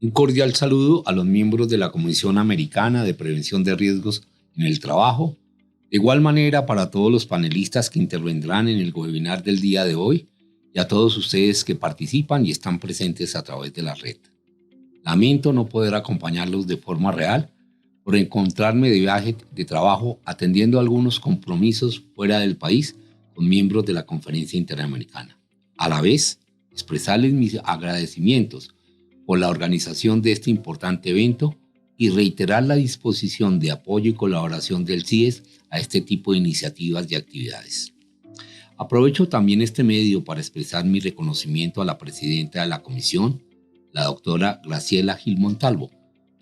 Un cordial saludo a los miembros de la Comisión Americana de Prevención de Riesgos en el Trabajo. De igual manera para todos los panelistas que intervendrán en el webinar del día de hoy y a todos ustedes que participan y están presentes a través de la red. Lamento no poder acompañarlos de forma real por encontrarme de viaje de trabajo atendiendo algunos compromisos fuera del país con miembros de la Conferencia Interamericana. A la vez, expresarles mis agradecimientos por la organización de este importante evento y reiterar la disposición de apoyo y colaboración del CIES a este tipo de iniciativas y actividades. Aprovecho también este medio para expresar mi reconocimiento a la presidenta de la comisión, la doctora Graciela Gil Montalvo,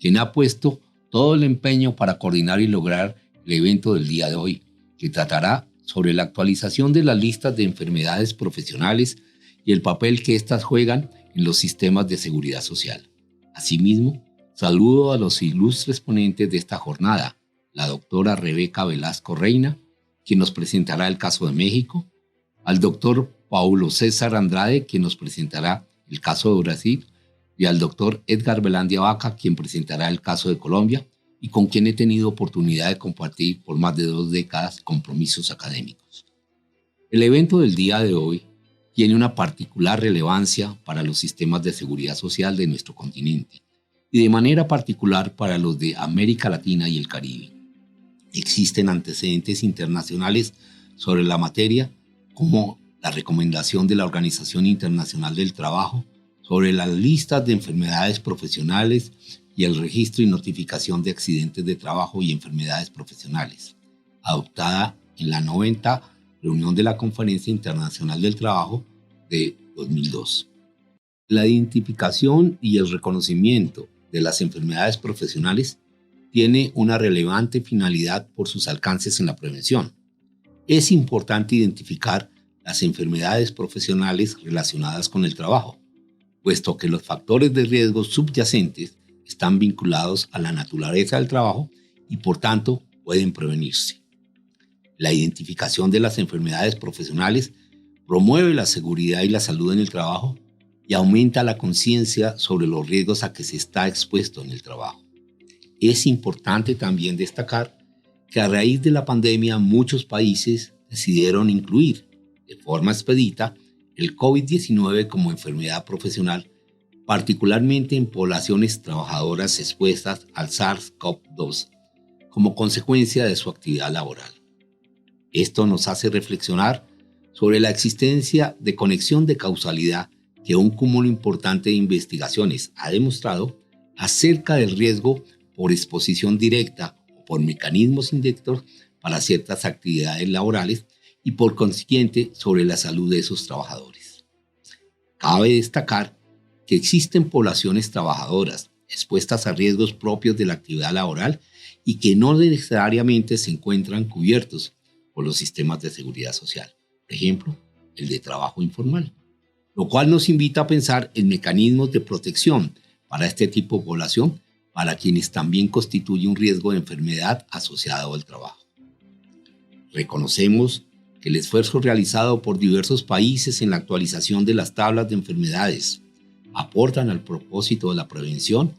quien ha puesto todo el empeño para coordinar y lograr el evento del día de hoy, que tratará sobre la actualización de las listas de enfermedades profesionales y el papel que éstas juegan en los sistemas de seguridad social. Asimismo, saludo a los ilustres ponentes de esta jornada, la doctora Rebeca Velasco Reina, quien nos presentará el caso de México, al doctor Paulo César Andrade, quien nos presentará el caso de Brasil, y al doctor Edgar Velandia Vaca, quien presentará el caso de Colombia, y con quien he tenido oportunidad de compartir por más de 2 décadas compromisos académicos. El evento del día de hoy tiene una particular relevancia para los sistemas de seguridad social de nuestro continente y de manera particular para los de América Latina y el Caribe. Existen antecedentes internacionales sobre la materia, como la recomendación de la Organización Internacional del Trabajo sobre las listas de enfermedades profesionales y el registro y notificación de accidentes de trabajo y enfermedades profesionales, adoptada en la 90ª reunión de la Conferencia Internacional del Trabajo de 2002. La identificación y el reconocimiento de las enfermedades profesionales tiene una relevante finalidad por sus alcances en la prevención. Es importante identificar las enfermedades profesionales relacionadas con el trabajo, puesto que los factores de riesgo subyacentes están vinculados a la naturaleza del trabajo y por tanto pueden prevenirse. La identificación de las enfermedades profesionales promueve la seguridad y la salud en el trabajo y aumenta la conciencia sobre los riesgos a que se está expuesto en el trabajo. Es importante también destacar que a raíz de la pandemia muchos países decidieron incluir de forma expedita el COVID-19 como enfermedad profesional, particularmente en poblaciones trabajadoras expuestas al SARS-CoV-2 como consecuencia de su actividad laboral. Esto nos hace reflexionar sobre la existencia de conexión de causalidad que un cúmulo importante de investigaciones ha demostrado acerca del riesgo por exposición directa o por mecanismos indirectos para ciertas actividades laborales y por consiguiente sobre la salud de esos trabajadores. Cabe destacar que existen poblaciones trabajadoras expuestas a riesgos propios de la actividad laboral y que no necesariamente se encuentran cubiertos por los sistemas de seguridad social, por ejemplo, el de trabajo informal, lo cual nos invita a pensar en mecanismos de protección para este tipo de población, para quienes también constituye un riesgo de enfermedad asociado al trabajo. Reconocemos que el esfuerzo realizado por diversos países en la actualización de las tablas de enfermedades aportan al propósito de la prevención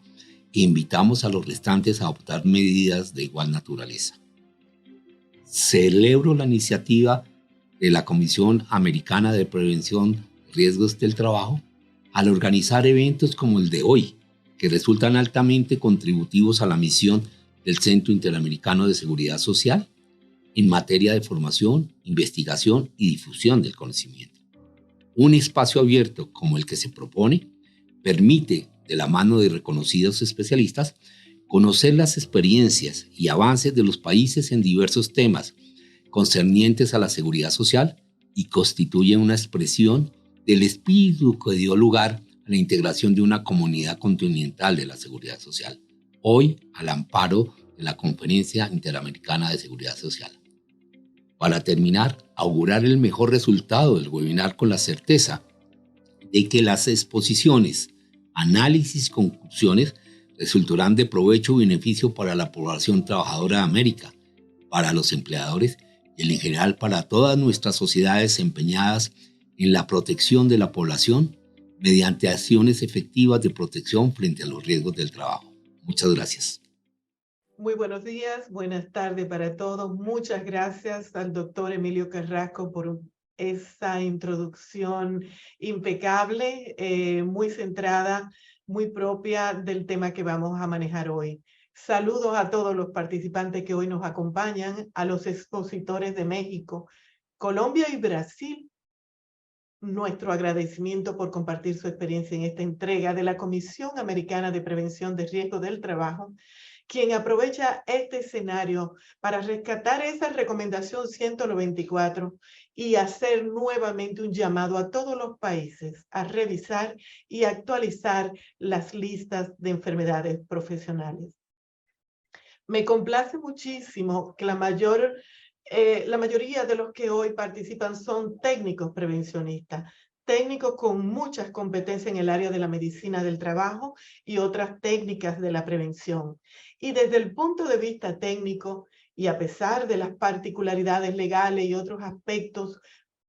e invitamos a los restantes a adoptar medidas de igual naturaleza. Celebro la iniciativa de la Comisión Americana de Prevención de Riesgos del Trabajo al organizar eventos como el de hoy, que resultan altamente contributivos a la misión del Centro Interamericano de Seguridad Social en materia de formación, investigación y difusión del conocimiento. Un espacio abierto como el que se propone permite, de la mano de reconocidos especialistas, conocer las experiencias y avances de los países en diversos temas concernientes a la seguridad social y constituye una expresión del espíritu que dio lugar a la integración de una comunidad continental de la seguridad social, hoy al amparo de la Conferencia Interamericana de Seguridad Social. Para terminar, augurar el mejor resultado del webinar con la certeza de que las exposiciones, análisis y conclusiones resultarán de provecho y beneficio para la población trabajadora de América, para los empleadores y en general para todas nuestras sociedades empeñadas en la protección de la población mediante acciones efectivas de protección frente a los riesgos del trabajo. Muchas gracias. Muy buenos días, buenas tardes para todos. Muchas gracias al doctor Emilio Carrasco por esa introducción impecable, muy centrada, muy propia del tema que vamos a manejar hoy. Saludos a todos los participantes que hoy nos acompañan, a los expositores de México, Colombia y Brasil. Nuestro agradecimiento por compartir su experiencia en esta entrega de la Comisión Americana de Prevención de Riesgo del Trabajo, quien aprovecha este escenario para rescatar esa recomendación 194 y hacer nuevamente un llamado a todos los países a revisar y actualizar las listas de enfermedades profesionales. Me complace muchísimo que la mayoría de los que hoy participan son técnicos prevencionistas, técnicos con muchas competencias en el área de la medicina del trabajo y otras técnicas de la prevención. Y desde el punto de vista técnico, y a pesar de las particularidades legales y otros aspectos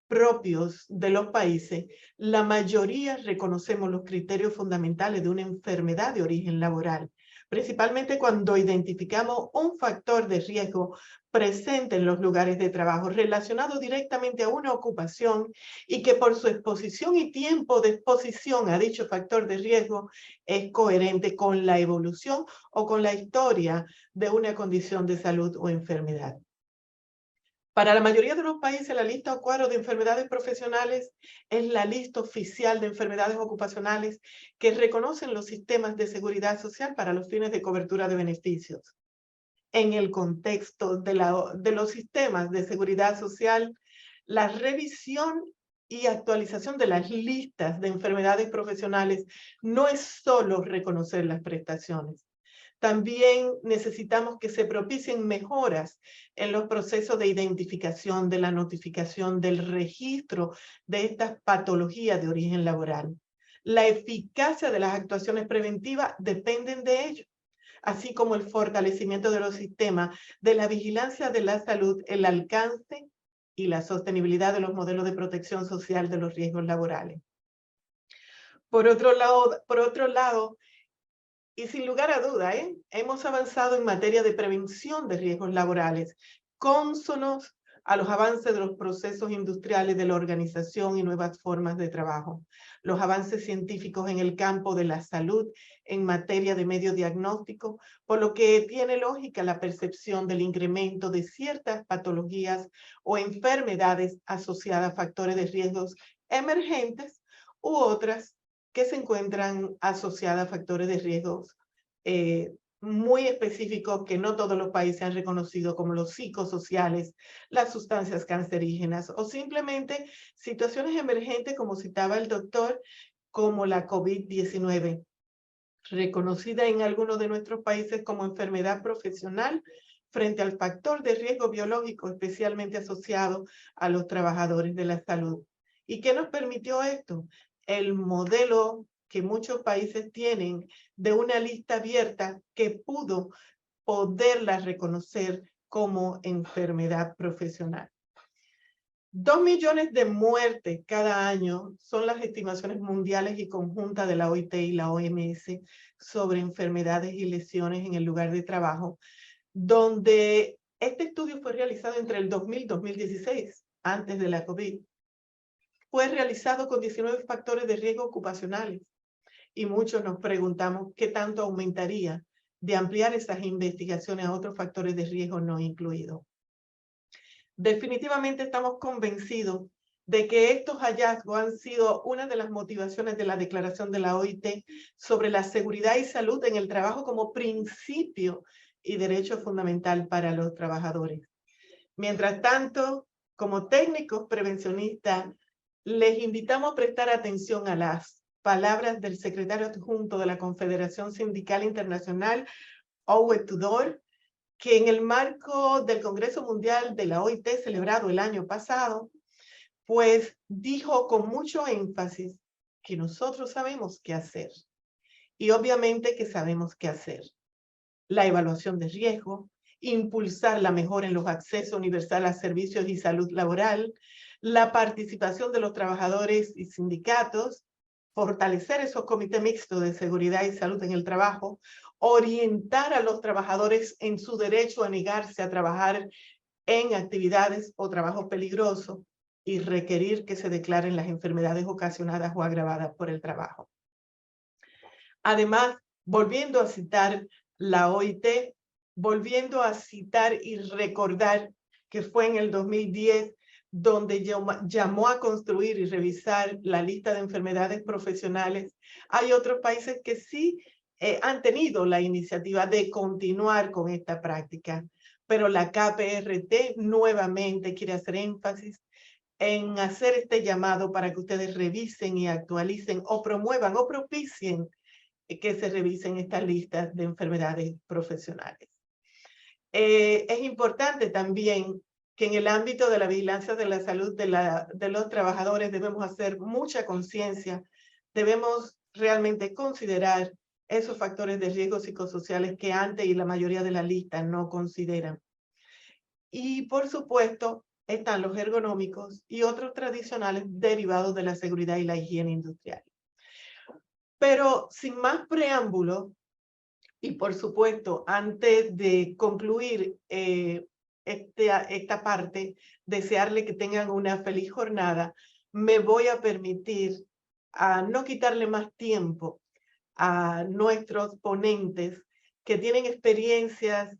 propios de los países, la mayoría reconocemos los criterios fundamentales de una enfermedad de origen laboral, principalmente cuando identificamos un factor de riesgo presente en los lugares de trabajo relacionado directamente a una ocupación y que por su exposición y tiempo de exposición a dicho factor de riesgo es coherente con la evolución o con la historia de una condición de salud o enfermedad. Para la mayoría de los países, la lista o cuadro de enfermedades profesionales es la lista oficial de enfermedades ocupacionales que reconocen los sistemas de seguridad social para los fines de cobertura de beneficios. En el contexto de los sistemas de seguridad social, la revisión y actualización de las listas de enfermedades profesionales no es solo reconocer las prestaciones. También necesitamos que se propicien mejoras en los procesos de identificación, de la notificación, del registro de estas patologías de origen laboral. La eficacia de las actuaciones preventivas dependen de ello, así como el fortalecimiento de los sistemas de la vigilancia de la salud, el alcance y la sostenibilidad de los modelos de protección social de los riesgos laborales. Por otro lado, y sin lugar a duda, hemos avanzado en materia de prevención de riesgos laborales, cónsonos a los avances de los procesos industriales de la organización y nuevas formas de trabajo, los avances científicos en el campo de la salud en materia de medio diagnóstico, por lo que tiene lógica la percepción del incremento de ciertas patologías o enfermedades asociadas a factores de riesgos emergentes u otras que se encuentran asociadas a factores de riesgos muy específicos que no todos los países han reconocido, como los psicosociales, las sustancias cancerígenas o simplemente situaciones emergentes, como citaba el doctor, como la COVID-19, reconocida en algunos de nuestros países como enfermedad profesional frente al factor de riesgo biológico especialmente asociado a los trabajadores de la salud. ¿Y qué nos permitió esto? El modelo que muchos países tienen de una lista abierta que pudo poderla reconocer como enfermedad profesional. 2 millones de muertes cada año son las estimaciones mundiales y conjuntas de la OIT y la OMS sobre enfermedades y lesiones en el lugar de trabajo, donde este estudio fue realizado entre el 2000 y 2016, antes de la COVID. Fue realizado con 19 factores de riesgo ocupacionales y muchos nos preguntamos qué tanto aumentaría de ampliar esas investigaciones a otros factores de riesgo no incluidos. Definitivamente estamos convencidos de que estos hallazgos han sido una de las motivaciones de la declaración de la OIT sobre la seguridad y salud en el trabajo como principio y derecho fundamental para los trabajadores. Mientras tanto, como técnicos prevencionistas, les invitamos a prestar atención a las palabras del secretario adjunto de la Confederación Sindical Internacional, Owe Tudor, que en el marco del Congreso Mundial de la OIT celebrado el año pasado, pues dijo con mucho énfasis que nosotros sabemos qué hacer. Y obviamente que sabemos qué hacer. La evaluación de riesgo, impulsar la mejora en los accesos universales a servicios y salud laboral, la participación de los trabajadores y sindicatos, fortalecer esos comités mixtos de seguridad y salud en el trabajo, orientar a los trabajadores en su derecho a negarse a trabajar en actividades o trabajos peligrosos y requerir que se declaren las enfermedades ocasionadas o agravadas por el trabajo. Además, volviendo a citar la OIT, volviendo a citar y recordar que fue en el 2010 donde llamó a construir y revisar la lista de enfermedades profesionales. Hay otros países que sí han tenido la iniciativa de continuar con esta práctica, pero la KPRT nuevamente quiere hacer énfasis en hacer este llamado para que ustedes revisen y actualicen o promuevan o propicien que se revisen estas listas de enfermedades profesionales. Es importante también que en el ámbito de la vigilancia de la salud de los trabajadores debemos hacer mucha conciencia, debemos realmente considerar esos factores de riesgo psicosociales que antes y la mayoría de la lista no consideran. Y por supuesto están los ergonómicos y otros tradicionales derivados de la seguridad y la higiene industrial. Pero sin más preámbulo, y por supuesto, antes de concluir esta parte, desearle que tengan una feliz jornada, me voy a permitir no quitarle más tiempo a nuestros ponentes que tienen experiencias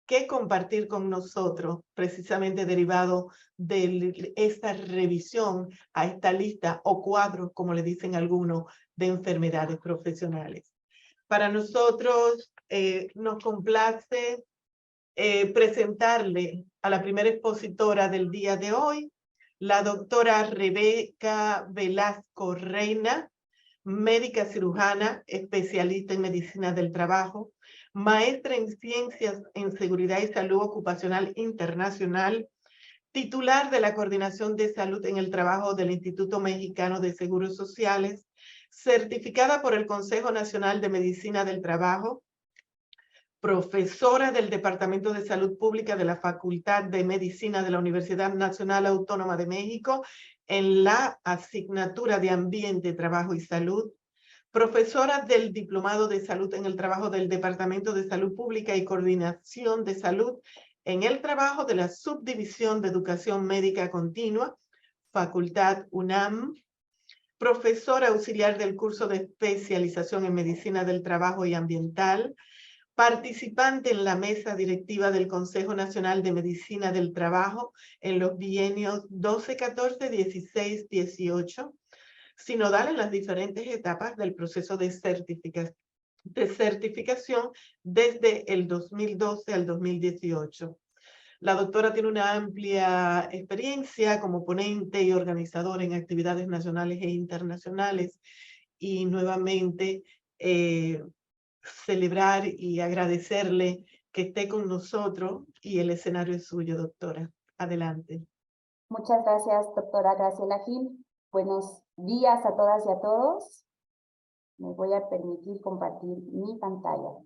que compartir con nosotros, precisamente derivado de esta revisión a esta lista o cuadros, como le dicen algunos, de enfermedades profesionales. Para nosotros nos complace presentarle a la primera expositora del día de hoy, la doctora Rebeca Velasco Reina, médica cirujana, especialista en medicina del trabajo, maestra en ciencias en seguridad y salud ocupacional internacional, titular de la Coordinación de Salud en el Trabajo del Instituto Mexicano de Seguros Sociales, certificada por el Consejo Nacional de Medicina del Trabajo, profesora del Departamento de Salud Pública de la Facultad de Medicina de la Universidad Nacional Autónoma de México en la asignatura de Ambiente, Trabajo y Salud, profesora del Diplomado de Salud en el Trabajo del Departamento de Salud Pública y Coordinación de Salud en el Trabajo de la Subdivisión de Educación Médica Continua, Facultad UNAM, profesora auxiliar del curso de especialización en Medicina del Trabajo y Ambiental, participante en la mesa directiva del Consejo Nacional de Medicina del Trabajo en los bienios 12-14, 16-18, sinodal en las diferentes etapas del proceso de certificación desde el 2012 al 2018. La doctora tiene una amplia experiencia como ponente y organizadora en actividades nacionales e internacionales y nuevamente celebrar y agradecerle que esté con nosotros y el escenario es suyo, doctora. Adelante. Muchas gracias, doctora Graciela Gil. Buenos días a todas y a todos. Me voy a permitir compartir mi pantalla.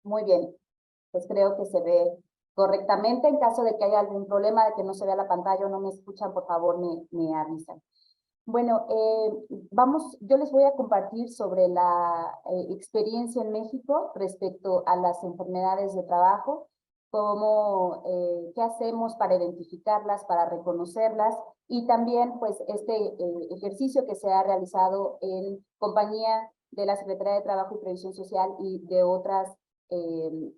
Muy bien, pues creo que se ve correctamente. En caso de que haya algún problema de que no se vea la pantalla o no me escuchan, por favor me avisan. Bueno, yo les voy a compartir sobre la experiencia en México respecto a las enfermedades de trabajo, qué hacemos para identificarlas, para reconocerlas, y también pues este ejercicio que se ha realizado en compañía de la Secretaría de Trabajo y Previsión Social y de otras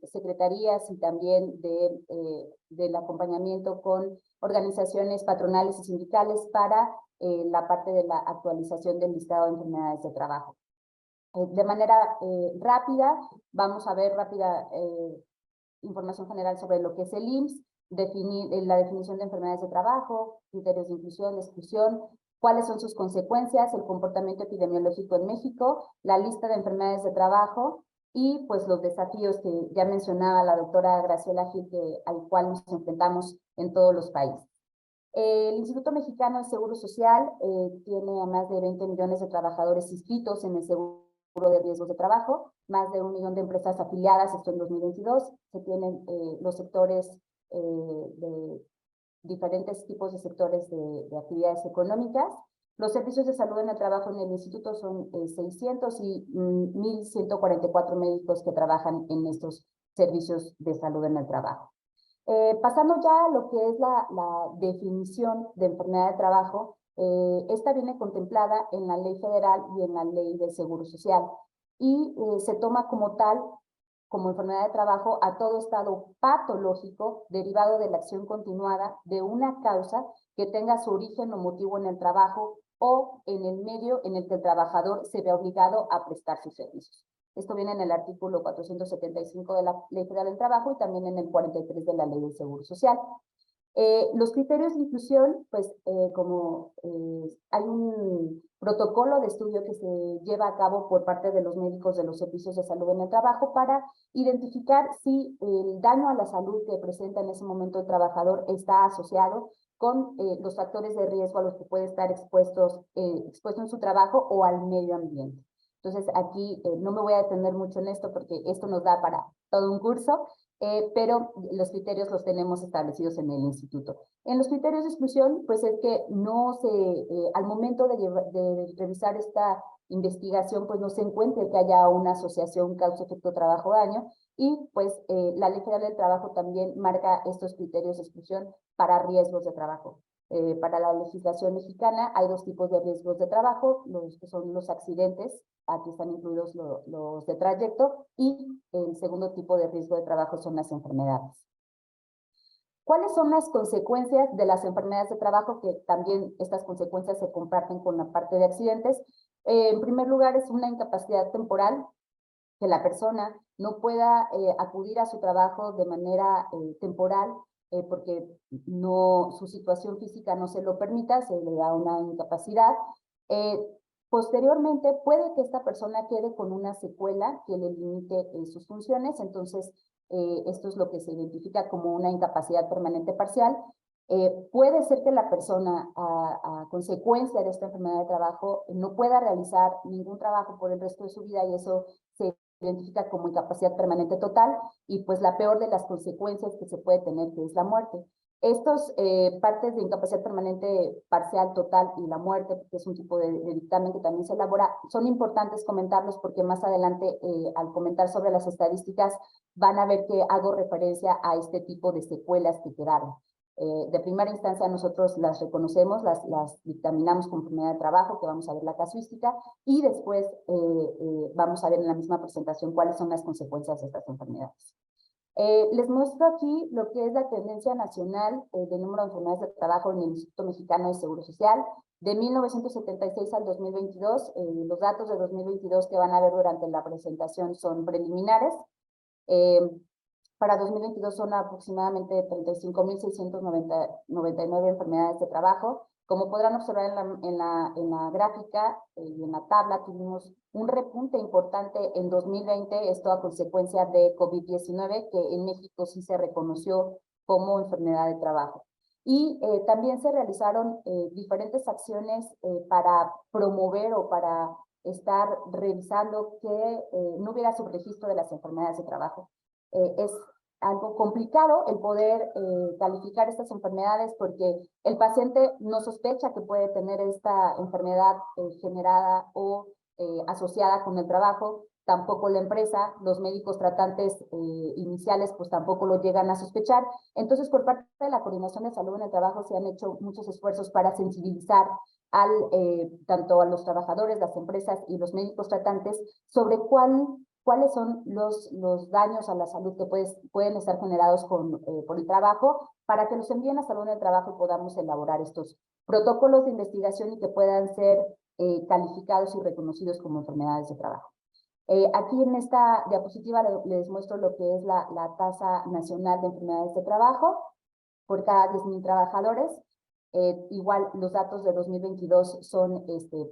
secretarías y también del acompañamiento con organizaciones patronales y sindicales para la parte de la actualización del listado de enfermedades de trabajo. De manera rápida, vamos a ver información general sobre lo que es el IMSS, la definición de enfermedades de trabajo, criterios de inclusión, de exclusión, cuáles son sus consecuencias, el comportamiento epidemiológico en México, la lista de enfermedades de trabajo y pues los desafíos que ya mencionaba la doctora Graciela Gil, al cual nos enfrentamos en todos los países. El Instituto Mexicano de Seguro Social tiene a más de 20 millones de trabajadores inscritos en el seguro de riesgos de trabajo, más de 1 millón de empresas afiliadas, esto en 2022, se tienen los sectores de diferentes tipos de sectores de actividades económicas. Los servicios de salud en el trabajo en el instituto son 600 y 1,144 médicos que trabajan en estos servicios de salud en el trabajo. Pasando ya a lo que es la definición de enfermedad de trabajo, esta viene contemplada en la ley federal y en la ley del Seguro Social y se toma como tal, como enfermedad de trabajo, a todo estado patológico derivado de la acción continuada de una causa que tenga su origen o motivo en el trabajo o en el medio en el que el trabajador se ve obligado a prestar sus servicios. Esto viene en el artículo 475 de la Ley Federal del Trabajo y también en el 43 de la Ley del Seguro Social. Los criterios de inclusión, pues como hay un protocolo de estudio que se lleva a cabo por parte de los médicos de los servicios de salud en el trabajo para identificar si el daño a la salud que presenta en ese momento el trabajador está asociado con los factores de riesgo a los que puede estar expuesto en su trabajo o al medio ambiente. Entonces aquí no me voy a detener mucho en esto porque esto nos da para todo un curso, pero los criterios los tenemos establecidos en el instituto. En los criterios de exclusión, pues es que no se, al momento de revisar esta investigación, pues no se encuentre que haya una asociación causa-efecto trabajo-daño y pues la Ley Federal del Trabajo también marca estos criterios de exclusión para riesgos de trabajo. Para la legislación mexicana hay dos tipos de riesgos de trabajo, los que son los accidentes, aquí están incluidos los de trayecto, y el segundo tipo de riesgo de trabajo son las enfermedades. ¿Cuáles son las consecuencias de las enfermedades de trabajo? Que también estas consecuencias se comparten con la parte de accidentes. En primer lugar, es una incapacidad temporal, que la persona no pueda acudir a su trabajo de manera temporal, porque su situación física no se lo permita, se le da una incapacidad. Posteriormente, puede que esta persona quede con una secuela que le limite sus funciones, entonces esto es lo que se identifica como una incapacidad permanente parcial. Puede ser que la persona, a consecuencia de esta enfermedad de trabajo, no pueda realizar ningún trabajo por el resto de su vida y eso se identifica como incapacidad permanente total y pues la peor de las consecuencias que se puede tener, que es la muerte. Estos partes de incapacidad permanente parcial, total y la muerte, que es un tipo de dictamen que también se elabora, son importantes comentarlos porque más adelante al comentar sobre las estadísticas van a ver que hago referencia a este tipo de secuelas que quedaron. De primera instancia nosotros las reconocemos, las dictaminamos como enfermedad de trabajo, que vamos a ver la casuística, y después vamos a ver en la misma presentación cuáles son las consecuencias de estas enfermedades. Les muestro aquí lo que es la tendencia nacional de número de enfermedades de trabajo en el Instituto Mexicano de Seguro Social. De 1976 al 2022, los datos de 2022 que van a ver durante la presentación son preliminares. Para 2022 son aproximadamente 35,699 enfermedades de trabajo. Como podrán observar en la gráfica y en la tabla, tuvimos un repunte importante en 2020, esto a consecuencia de COVID-19, que en México sí se reconoció como enfermedad de trabajo. Y también se realizaron diferentes acciones para promover o para estar revisando que no hubiera subregistro de las enfermedades de trabajo. Es algo complicado el poder calificar estas enfermedades porque el paciente no sospecha que puede tener esta enfermedad generada o asociada con el trabajo, tampoco la empresa, los médicos tratantes iniciales pues tampoco lo llegan a sospechar. Entonces, por parte de la Coordinación de Salud en el Trabajo se han hecho muchos esfuerzos para sensibilizar tanto a los trabajadores, las empresas y los médicos tratantes sobre cuáles son los daños a la salud que pueden estar generados por el trabajo, para que nos envíen a Salud en el Trabajo y podamos elaborar estos protocolos de investigación y que puedan ser calificados y reconocidos como enfermedades de trabajo. Aquí en esta diapositiva les muestro lo que es la tasa nacional de enfermedades de trabajo por cada 10,000 trabajadores. Igual los datos de 2022 son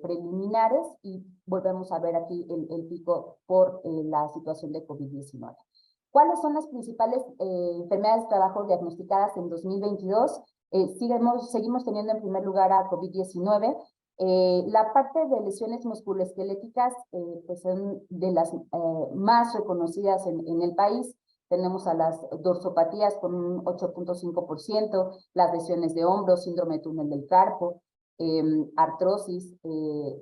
preliminares y volvemos a ver aquí el pico por la situación de COVID-19. ¿Cuáles son las principales enfermedades de trabajo diagnosticadas en 2022? Seguimos teniendo en primer lugar a COVID-19. La parte de lesiones musculoesqueléticas pues son de las más reconocidas en el país. tenemos a las dorsopatías con un 8.5%, las lesiones de hombro, síndrome de túnel del carpo, artrosis,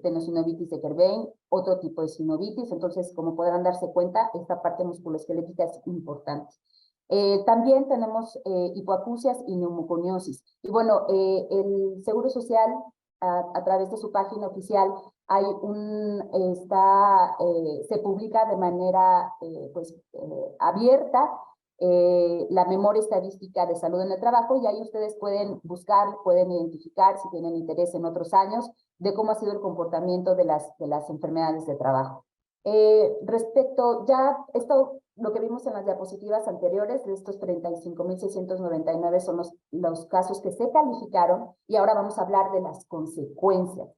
tenosinovitis de Kerbein, otro tipo de sinovitis. Entonces, como podrán darse cuenta, esta parte musculoesquelética es importante. También tenemos hipoacusias y neumoconiosis. Y bueno, el Seguro Social, a través de su página oficial, hay se publica de manera abierta la memoria estadística de salud en el trabajo, y ahí ustedes pueden buscar, pueden identificar, si tienen interés en otros años, de cómo ha sido el comportamiento de las enfermedades de trabajo. Respecto, ya esto, lo que vimos en las diapositivas anteriores, de estos 35.699 son los casos que se calificaron, y ahora vamos a hablar de las consecuencias.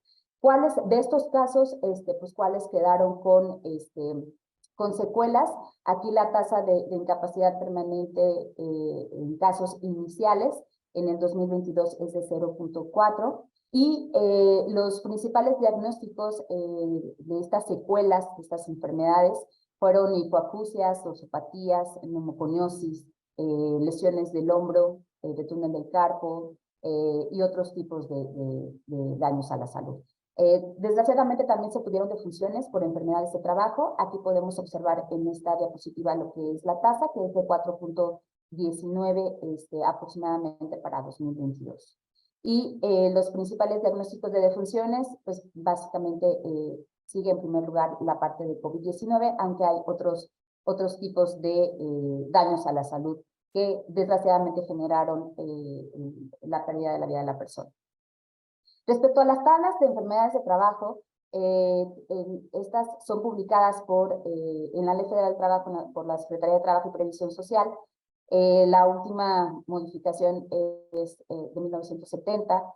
¿Cuáles de estos casos, pues cuáles quedaron con secuelas? Aquí la tasa de incapacidad permanente en casos iniciales en el 2022 es de 0.4, y los principales diagnósticos de estas secuelas, de estas enfermedades, fueron hipoacusias, orsopatías, neumoconiosis, lesiones del hombro, de túnel del carpo, y otros tipos de daños a la salud. Desgraciadamente también se tuvieron defunciones por enfermedades de trabajo. Aquí podemos observar en esta diapositiva lo que es la tasa, que es de 4.19 aproximadamente para 2022. Y los principales diagnósticos de defunciones, pues básicamente sigue en primer lugar la parte de COVID-19, aunque hay otros tipos de daños a la salud que desgraciadamente generaron la pérdida de la vida de la persona. Respecto a las tablas de enfermedades de trabajo, estas son publicadas en la Ley Federal del Trabajo, por la Secretaría de Trabajo y Previsión Social. La última modificación es de 1970.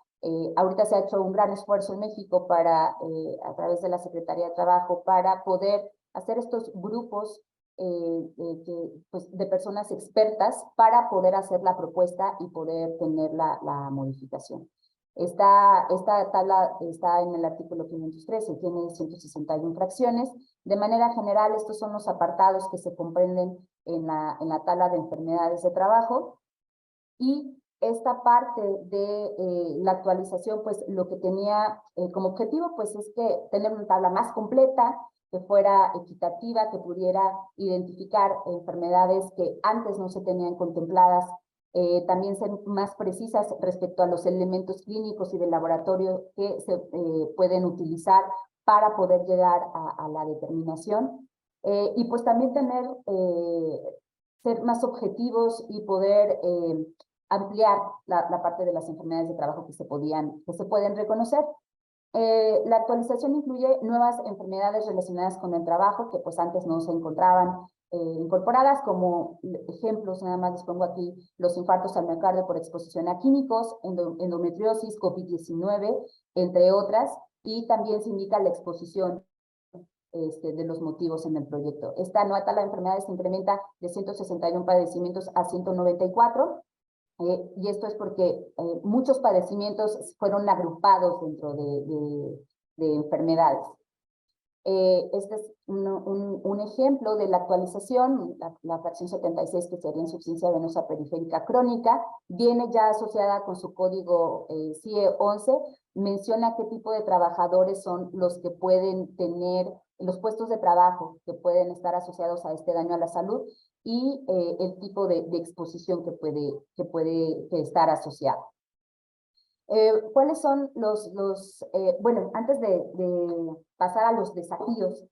Ahorita se ha hecho un gran esfuerzo en México a través de la Secretaría de Trabajo, para poder hacer estos grupos de personas expertas para poder hacer la propuesta y poder tener la modificación. Esta tabla está en el artículo 513, tiene 161 fracciones. De manera general, estos son los apartados que se comprenden en la tabla de enfermedades de trabajo. Y esta parte de la actualización, pues lo que tenía como objetivo, pues es que tener una tabla más completa, que fuera equitativa, que pudiera identificar enfermedades que antes no se tenían contempladas, también ser más precisas respecto a los elementos clínicos y de laboratorio que se pueden utilizar para poder llegar a la determinación, y pues también ser más objetivos y poder ampliar la parte de las enfermedades de trabajo que se pueden reconocer. La actualización incluye nuevas enfermedades relacionadas con el trabajo que pues antes no se encontraban incorporadas. Como ejemplos, nada más les pongo aquí los infartos al miocardio por exposición a químicos, endometriosis, COVID-19, entre otras, y también se indica la exposición de los motivos en el proyecto. Esta nueva tabla de enfermedades se incrementa de 161 padecimientos a 194, y esto es porque muchos padecimientos fueron agrupados dentro de enfermedades. Este es un ejemplo de la actualización. La fracción 76, que sería insuficiencia venosa periférica crónica, viene ya asociada con su código CIE 11, menciona qué tipo de trabajadores son los que pueden tener los puestos de trabajo que pueden estar asociados a este daño a la salud, y el tipo de exposición que puede estar asociado. ¿Cuáles son bueno, antes de pasar a los desafíos,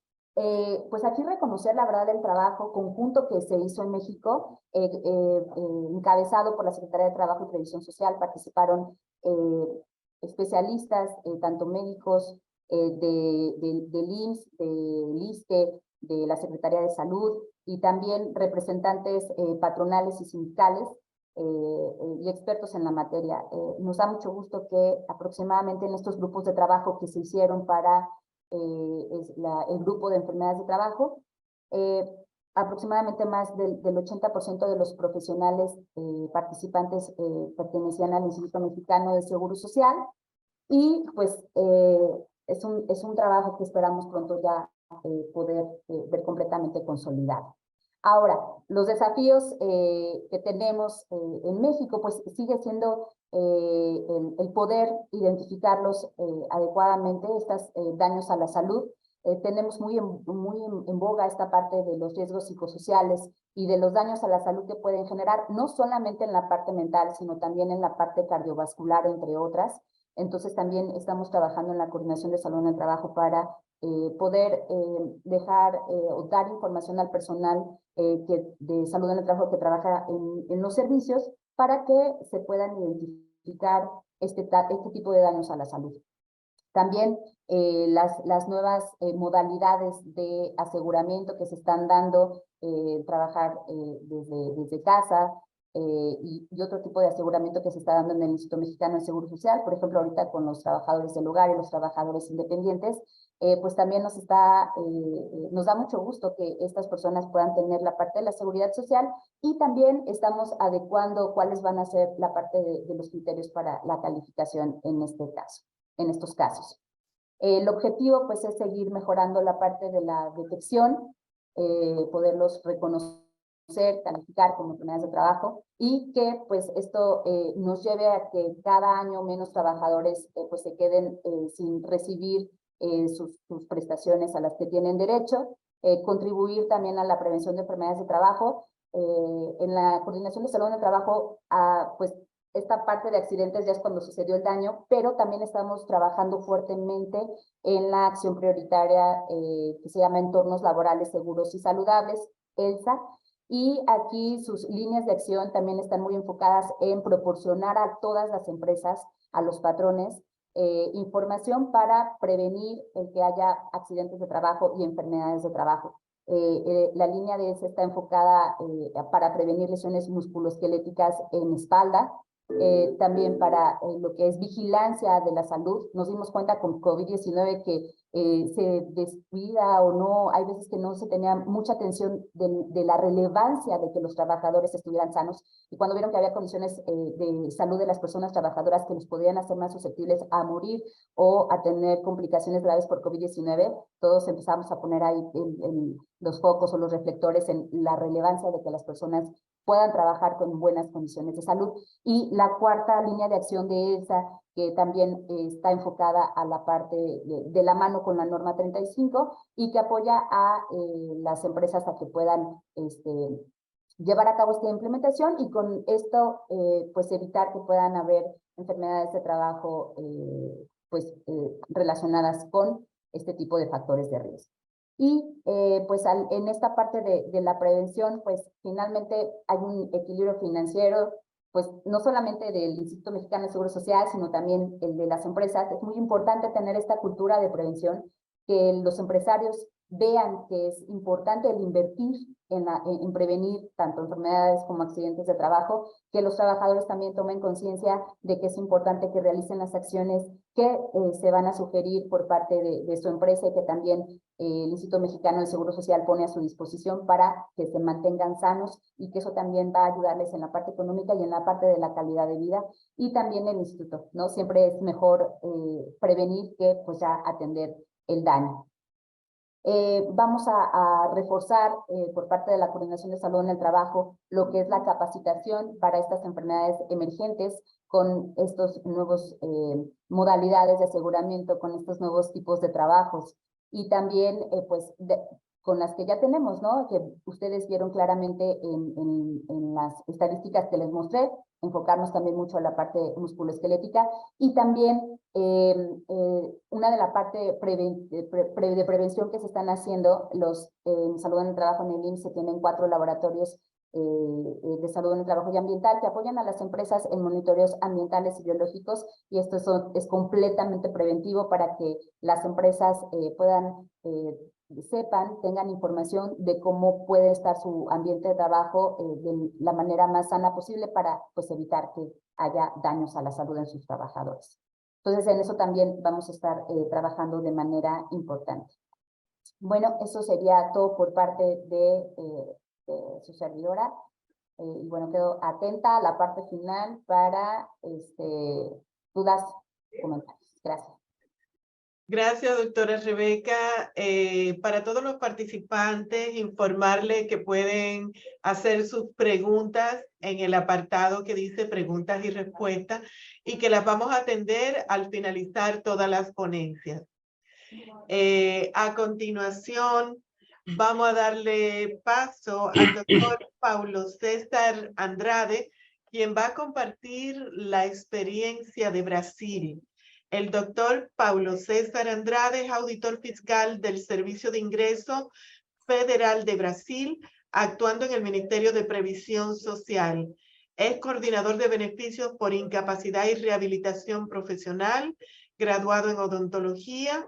pues aquí reconocer la verdad del trabajo conjunto que se hizo en México, encabezado por la Secretaría de Trabajo y Previsión Social. Participaron especialistas, tanto médicos del IMSS, del ISSSTE, de la Secretaría de Salud, y también representantes patronales y sindicales, y expertos en la materia. Nos da mucho gusto que aproximadamente en estos grupos de trabajo que se hicieron para el grupo de enfermedades de trabajo, aproximadamente más del 80% de los profesionales participantes pertenecían al Instituto Mexicano de Seguro Social, y pues es un trabajo que esperamos pronto ya poder ver completamente consolidado. Ahora, los desafíos que tenemos en México, pues sigue siendo el poder identificarlos adecuadamente, estos daños a la salud. Tenemos muy en boga esta parte de los riesgos psicosociales y de los daños a la salud que pueden generar, no solamente en la parte mental, sino también en la parte cardiovascular, entre otras. Entonces también estamos trabajando en la coordinación de salud en el trabajo para poder dejar o dar información al personal de salud en el trabajo que trabaja en los servicios para que se puedan identificar este tipo de daños a la salud. También las nuevas modalidades de aseguramiento que se están dando, trabajar desde casa, y otro tipo de aseguramiento que se está dando en el Instituto Mexicano de Seguro Social, por ejemplo, ahorita con los trabajadores del hogar y los trabajadores independientes, pues también nos da mucho gusto que estas personas puedan tener la parte de la seguridad social, y también estamos adecuando cuáles van a ser la parte de los criterios para la calificación en estos casos. El objetivo pues es seguir mejorando la parte de la detección, poderlos reconocer, calificar como enfermedades de trabajo, y que pues esto nos lleve a que cada año menos trabajadores pues se queden sin recibir sus prestaciones a las que tienen derecho, contribuir también a la prevención de enfermedades de trabajo. En la coordinación de salud en el trabajo, pues esta parte de accidentes ya es cuando sucedió el daño, pero también estamos trabajando fuertemente en la acción prioritaria que se llama Entornos Laborales Seguros y Saludables, ELSA, y aquí sus líneas de acción también están muy enfocadas en proporcionar a todas las empresas, a los patrones, información para prevenir el que haya accidentes de trabajo y enfermedades de trabajo. La línea de ELSA está enfocada para prevenir lesiones musculoesqueléticas en espalda, también para lo que es vigilancia de la salud. Nos dimos cuenta con COVID-19 que se descuida o no, hay veces que no se tenía mucha atención de la relevancia de que los trabajadores estuvieran sanos, y cuando vieron que había condiciones de salud de las personas trabajadoras que los podían hacer más susceptibles a morir o a tener complicaciones graves por COVID-19, todos empezamos a poner ahí los focos o los reflectores en la relevancia de que las personas puedan trabajar con buenas condiciones de salud. Y la cuarta línea de acción de ELSA, que también está enfocada a la parte de la mano con la norma 35 y que apoya a las empresas a que puedan llevar a cabo esta implementación, y con esto pues evitar que puedan haber enfermedades de trabajo relacionadas con este tipo de factores de riesgo. Y pues en esta parte de la prevención, pues finalmente hay un equilibrio financiero, pues no solamente del Instituto Mexicano de Seguro Social, sino también el de las empresas. Es muy importante tener esta cultura de prevención, que los empresarios vean que es importante el invertir en prevenir tanto enfermedades como accidentes de trabajo, que los trabajadores también tomen conciencia de que es importante que realicen las acciones que se van a sugerir por parte de su empresa, y que también el Instituto Mexicano de Seguro Social pone a su disposición para que se mantengan sanos, y que eso también va a ayudarles en la parte económica y en la parte de la calidad de vida. Y también el instituto, ¿no? Siempre es mejor prevenir que pues ya atender el daño. Vamos a reforzar por parte de la Coordinación de Salud en el Trabajo lo que es la capacitación para estas enfermedades emergentes, con estos nuevos modalidades de aseguramiento, con estos nuevos tipos de trabajos, y también pues con las que ya tenemos, ¿no? Que ustedes vieron claramente en las estadísticas que les mostré, enfocarnos también mucho en la parte musculoesquelética, y también una de la parte de prevención que se están haciendo, en salud en el trabajo en el IMSS se tienen 4 laboratorios de salud en el trabajo y ambiental que apoyan a las empresas en monitoreos ambientales y biológicos, y esto es completamente preventivo para que las empresas tengan información de cómo puede estar su ambiente de trabajo de la manera más sana posible, para pues evitar que haya daños a la salud de sus trabajadores. Entonces en eso también vamos a estar trabajando de manera importante. Bueno, eso sería todo por parte de su servidora. Y bueno, quedo atenta a la parte final para dudas, comentarios. Gracias. Gracias, doctora Rebeca. Para todos los participantes, informarles que pueden hacer sus preguntas en el apartado que dice preguntas y respuestas y que las vamos a atender al finalizar todas las ponencias. A continuación, vamos a darle paso al doctor Paulo César Andrade, quien va a compartir la experiencia de Brasil. El doctor Paulo César Andrade es auditor fiscal del Servicio de Ingreso Federal de Brasil, actuando en el Ministerio de Previsión Social. Es coordinador de beneficios por incapacidad y rehabilitación profesional, graduado en odontología.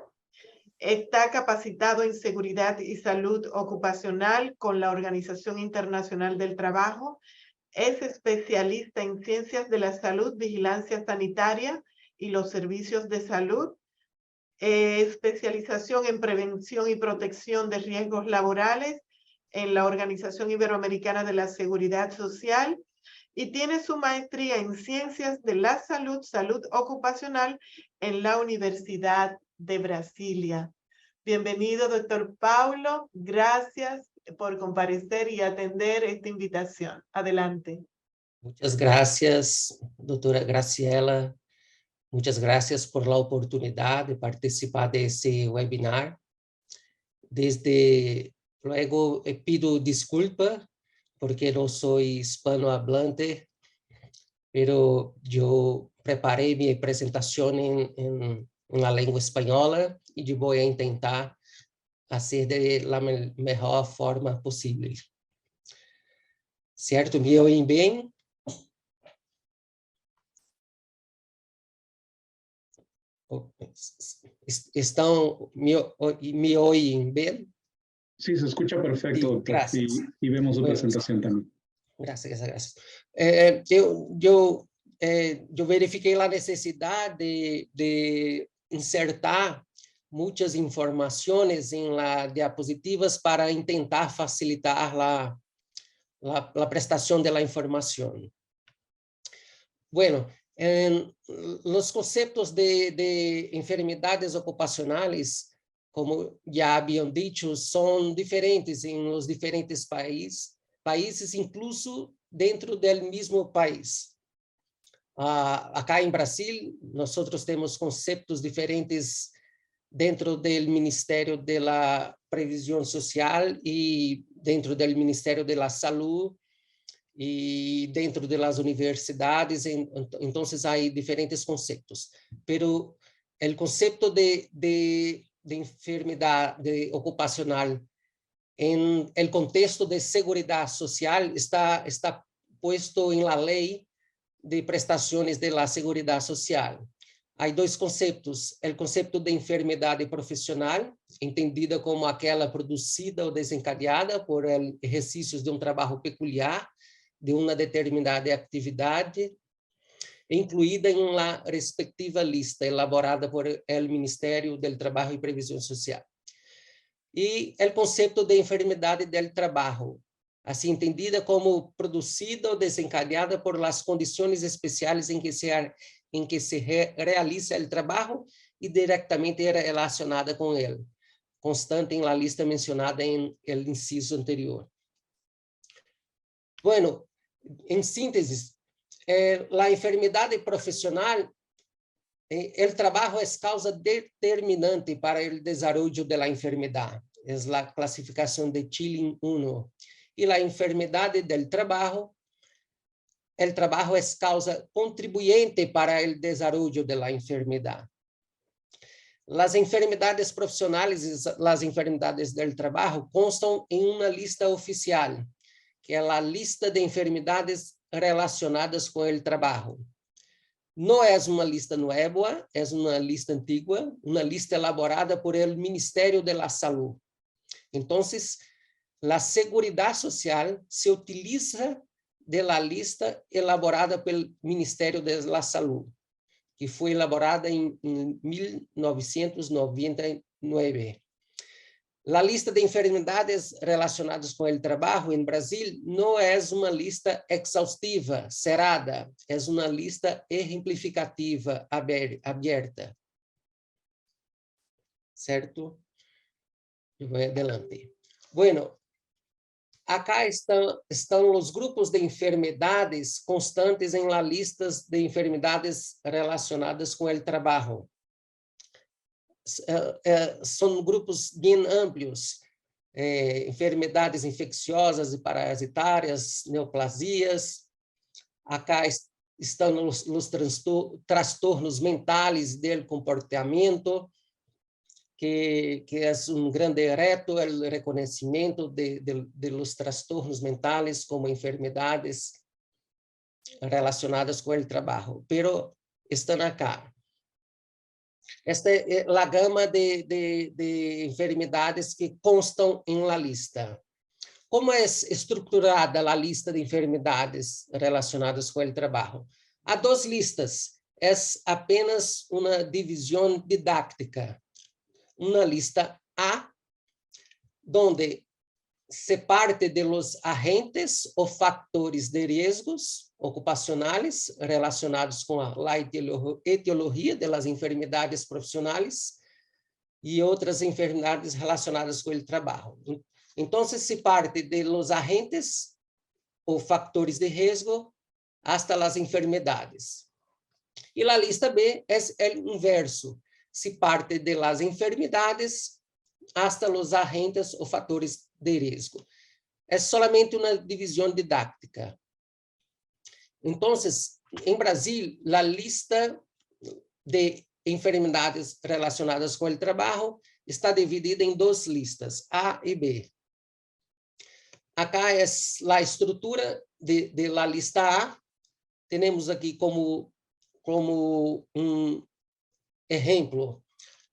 Está capacitado en seguridad y salud ocupacional con la Organización Internacional del Trabajo. Es especialista en ciencias de la salud, vigilancia sanitaria y los servicios de salud. Especialización en prevención y protección de riesgos laborales en la Organización Iberoamericana de la Seguridad Social. Y tiene su maestría en ciencias de la salud, salud ocupacional en la Universidad de Brasilia. Bienvenido, doctor Paulo. Gracias por comparecer y atender esta invitación. Adelante. Muchas gracias, doctora Graciela. Muchas gracias por la oportunidad de participar de ese webinar. Desde luego pido disculpa porque no soy hispanohablante, pero yo preparé mi presentación en la lengua española y yo voy a intentar hacer de la mejor forma posible. ¿Cierto? ¿Me oyen bien? ¿Me oyen bien? Sí, se escucha perfecto, Sí, doctor. gracias. Y vemos su Bueno, presentación también. Gracias. Yo verifiquei a necessidade de insertar muitas informações em diapositivas para tentar facilitar a prestação da informação. Bueno, os conceitos de enfermidades ocupacionais, como já haviam dicho, são diferentes em los diferentes países, incluso dentro do mesmo país. Acá em Brasil, nós temos conceitos diferentes dentro do Ministério da Previsão Social e dentro do Ministério da Saúde e dentro das universidades. Então, há diferentes conceitos. Pero o conceito de enfermidade ocupacional en el contexto de seguridad social está puesto en la ley de prestaciones de la seguridad social. Hay dos conceptos: el concepto de enfermedad profesional, entendida como aquela producida o desencadeada por ejercicios de un trabajo peculiar de una determinada actividad, incluída en la respectiva lista elaborada por el Ministerio del Trabajo y Previsión Social. E o conceito de enfermidade do trabalho, assim entendida como produzida ou desencadeada por las condições especiais em que se realiza o trabalho e diretamente relacionada com ele, constante em la lista mencionada em el inciso anterior. Bueno, em síntese, a enfermidade profissional, o trabalho é causa determinante para o desenvolvimento da enfermidade. É a classificação de Tilling 1. E a enfermidade do trabalho, o trabalho é causa contribuinte para o desenvolvimento da enfermidade. As enfermidades profissionais e as enfermidades do trabalho constam em uma lista oficial, que é a lista de enfermidades relacionadas com o trabalho. Não é uma lista nova, é uma lista antiga, uma lista elaborada por el Ministério da Saúde. Então, a Seguridade Social se utiliza de la lista elaborada pelo Ministério da Saúde, que foi elaborada em 1999. A lista de enfermidades relacionadas com o trabalho em Brasil não é uma lista exaustiva, cerrada, é uma lista exemplificativa, aberta. ¿cierto? Yo voy adelante. Bueno, acá están los grupos de enfermedades constantes en las listas de enfermedades relacionadas con el trabajo. Son grupos bien amplios. Enfermedades infecciosas e parasitárias, neoplasias. Acá estão os transtornos mentais do comportamento, que é grande reto o reconhecimento de los trastornos mentais como enfermedades relacionadas com o trabalho, pero estão acá. Esta é a gama de enfermedades que constam em la lista. Como é estruturada a lista de enfermedades relacionadas com o trabalho? Há duas listas, é apenas uma divisão didática. Uma lista A, onde se parte de los agentes ou factores de riesgos ocupacionais relacionados com a etiologia das enfermidades profissionais e outras enfermidades relacionadas com o trabalho. Então, se parte de los agentes ou factores de riesgo hasta las enfermedades. E a lista B é o inverso, se parte de las enfermedades hasta los agentes ou fatores de riesgo. É solamente uma divisão didática. Então, em Brasil, a lista de enfermedades relacionadas com o trabalho está dividida em duas listas, A e B. Acá é a estrutura de la lista A. Temos aqui como exemplo,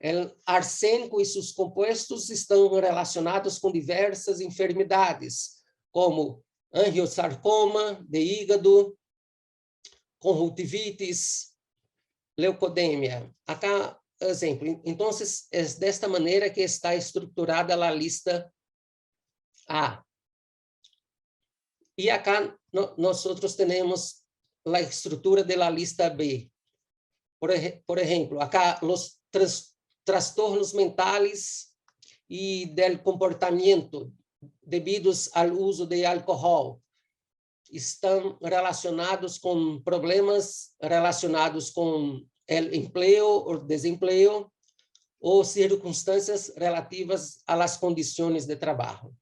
o arsênico e seus compostos estão relacionados com diversas enfermidades, como angiosarcoma de hígado, conjuntivitis, leucodemia. Acá, exemplo. Então, é desta maneira que está estruturada a lista A. E acá nós temos a estrutura da lista B. Por exemplo, acá os trastornos mentais e del comportamento devidos ao uso de álcool estão relacionados com problemas relacionados com o emprego ou desemprego ou circunstâncias relativas às condições de trabalho.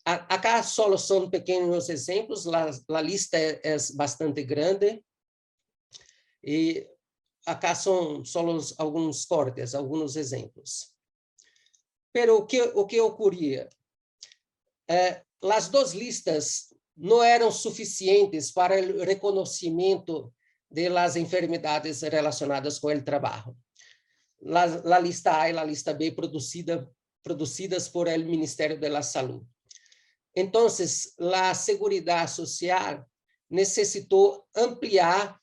Acá só são pequenos exemplos, a lista é bastante grande, e acá são só alguns cortes, alguns exemplos. Pero o que ocorria? As duas listas não eram suficientes para o reconhecimento das enfermidades relacionadas com o trabalho. A lista A e a lista B produzidas por el Ministério da Saúde. Então, a Seguridade Social necessitou ampliar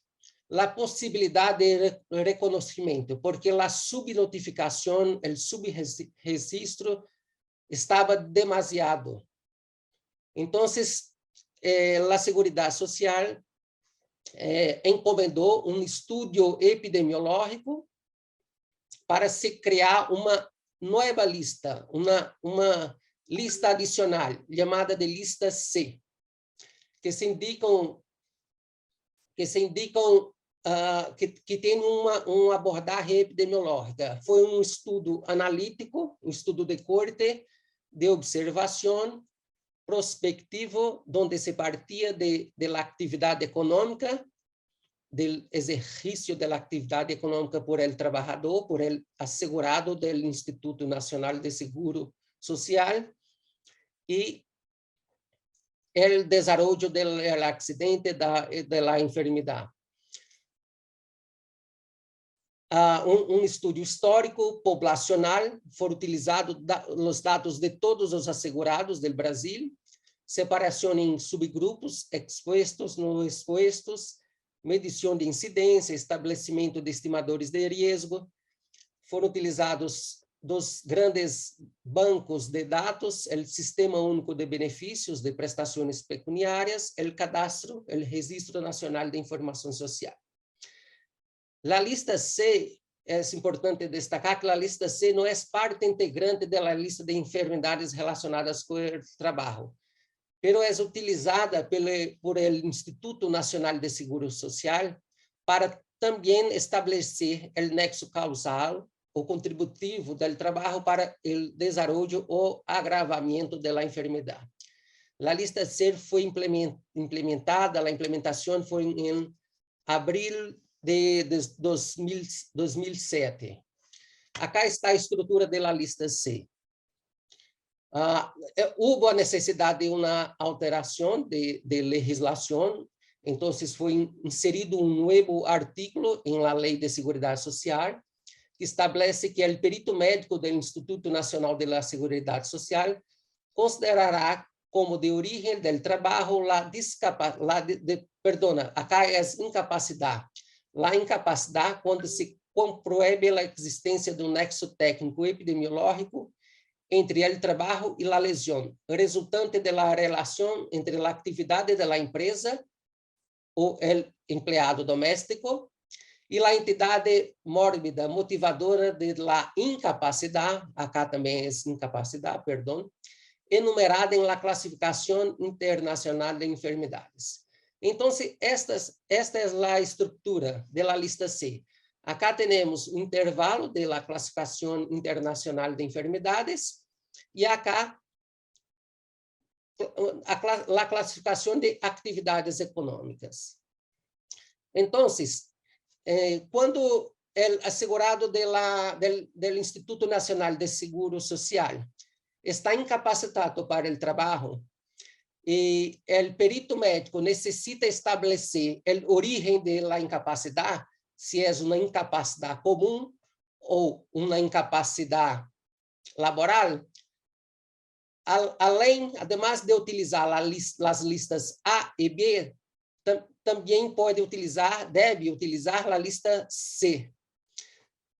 a possibilidade de reconhecimento, porque a subnotificação, o subregistro, estava demasiado. Então, a Seguridade Social encomendou um estudo epidemiológico para se criar uma nova lista, uma lista adicional, chamada de lista C, que tem uma abordagem epidemiológica. Foi um estudo analítico, um estudo de corte, de observação, prospectivo, onde se partia de la atividade econômica, do exercício da atividade econômica por el trabajador, por el assegurado do Instituto Nacional de Seguro Social, e o desenvolvimento do acidente da enfermidade. Um estudo histórico, populacional, foram utilizados os dados de todos os assegurados do Brasil, separação em subgrupos, expostos, não expostos, medição de incidência, estabelecimento de estimadores de risco. Foram utilizados dos grandes bancos de dados, o Sistema Único de Benefícios de Prestações Pecuniárias, o Cadastro, o Registro Nacional de Informação Social. A lista C é importante destacar que a lista C não é parte integrante da lista de enfermidades relacionadas com o trabalho, pero é utilizada por el Instituto Nacional de Seguro Social para também estabelecer o nexo causal ou contributivo do trabalho para o desenvolvimento ou agravamento da enfermidade. A lista C foi implementada, a implementação foi em abril de 2007. Acá está a estrutura da lista C. Houve a necessidade de uma alteração de legislação, então foi inserido novo artículo em la Lei de Seguridade Social, que estabelece que o perito médico do Instituto Nacional de la Seguridade Social considerará como de origem do trabalho acá é incapacidade. A incapacidade quando se compruebe a existência de um nexo técnico epidemiológico entre o trabalho e a lesão, resultante da relação entre a atividade da empresa ou o empregado doméstico e a entidade mórbida motivadora da incapacidade, acá também é incapacidade, perdão, enumerada em la classificação internacional de enfermidades. Então, esta é a estrutura da lista C. Acá temos o intervalo da classificação internacional de enfermidades e acá a classificação de atividades econômicas. Então, quando o assegurado do Instituto Nacional de Seguro Social está incapacitado para o trabalho e o perito médico necessita estabelecer a origem da incapacidade, se é uma incapacidade comum ou uma incapacidade laboral, además de utilizar as listas A e B, também deve utilizar a lista C.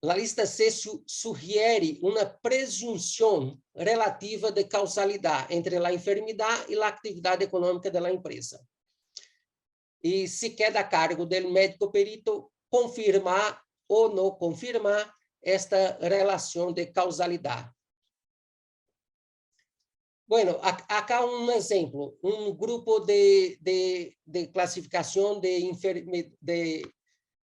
A lista C sugere uma presunção relativa de causalidade entre a enfermidade e a atividade econômica da empresa. E se queda a cargo do médico perito confirmar ou não confirmar esta relação de causalidade. Bueno, acá um exemplo, um grupo de classificação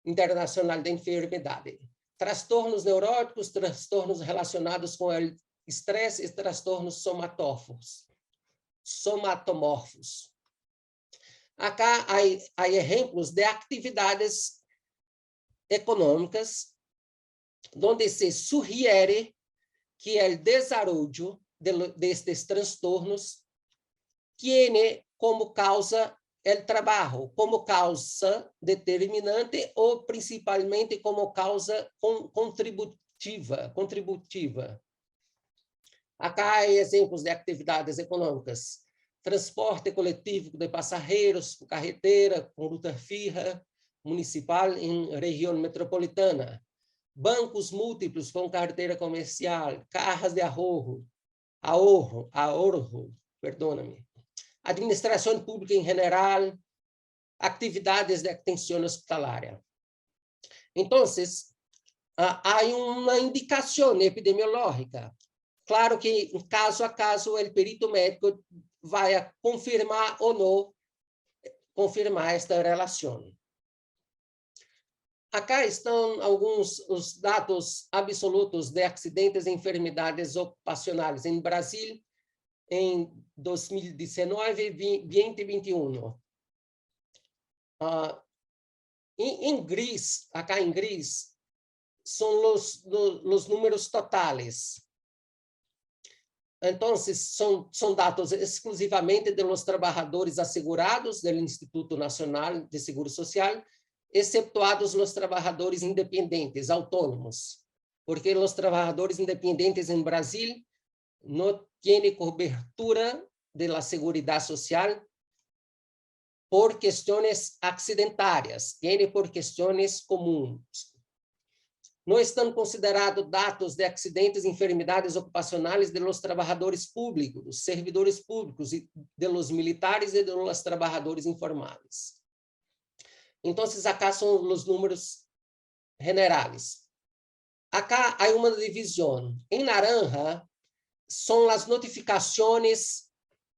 internacional de enfermidade. Transtornos neuróticos, transtornos relacionados com o estresse e transtornos somatomorfos. Acá há exemplos de atividades econômicas onde se sugere que o desenvolvimento destes transtornos tiene como causa o trabalho, como causa determinante ou principalmente como causa contributiva. Acá há exemplos de atividades econômicas: transporte coletivo de passageiros por carretera, com ruta fija, municipal em região metropolitana, bancos múltiplos com carteira comercial, cajas de ahorro, perdona-me, administração pública em geral, atividades de atenção hospitalária. Então, há uma indicação epidemiológica. Claro que, caso a caso, o perito médico vai confirmar ou não confirmar esta relação. Acá estão alguns os dados absolutos de acidentes e enfermidades ocupacionais em Brasil em 2019 e 2021. Em gris, acá em gris, são os números totales. Então, são dados exclusivamente de los trabalhadores assegurados do Instituto Nacional de Seguro Social, exceptuados os trabalhadores independentes, autônomos, porque os trabalhadores independentes em Brasil não têm cobertura da Seguridade Social por questões acidentárias, têm por questões comuns. Não estão considerados dados de acidentes e enfermidades ocupacionais de los trabalhadores públicos, dos servidores públicos, e de los militares e de los trabalhadores informais. Então, acá são os números generais. Acá hay una división. En naranja son las notificaciones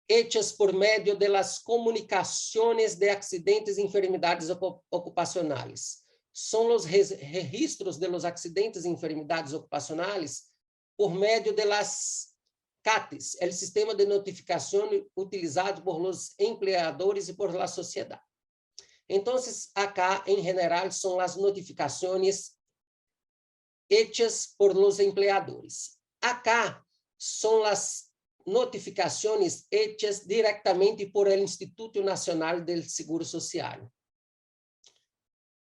hechas por medio de las comunicaciones de accidentes y enfermedades ocupacionales. Son los registros de los accidentes y enfermedades ocupacionales por medio de las CATES, el sistema de notificación utilizado por los empleadores y por la sociedad. Entonces, acá, en general, son las notificaciones hechas por los empleadores. Acá son las notificaciones hechas directamente por el Instituto Nacional del Seguro Social.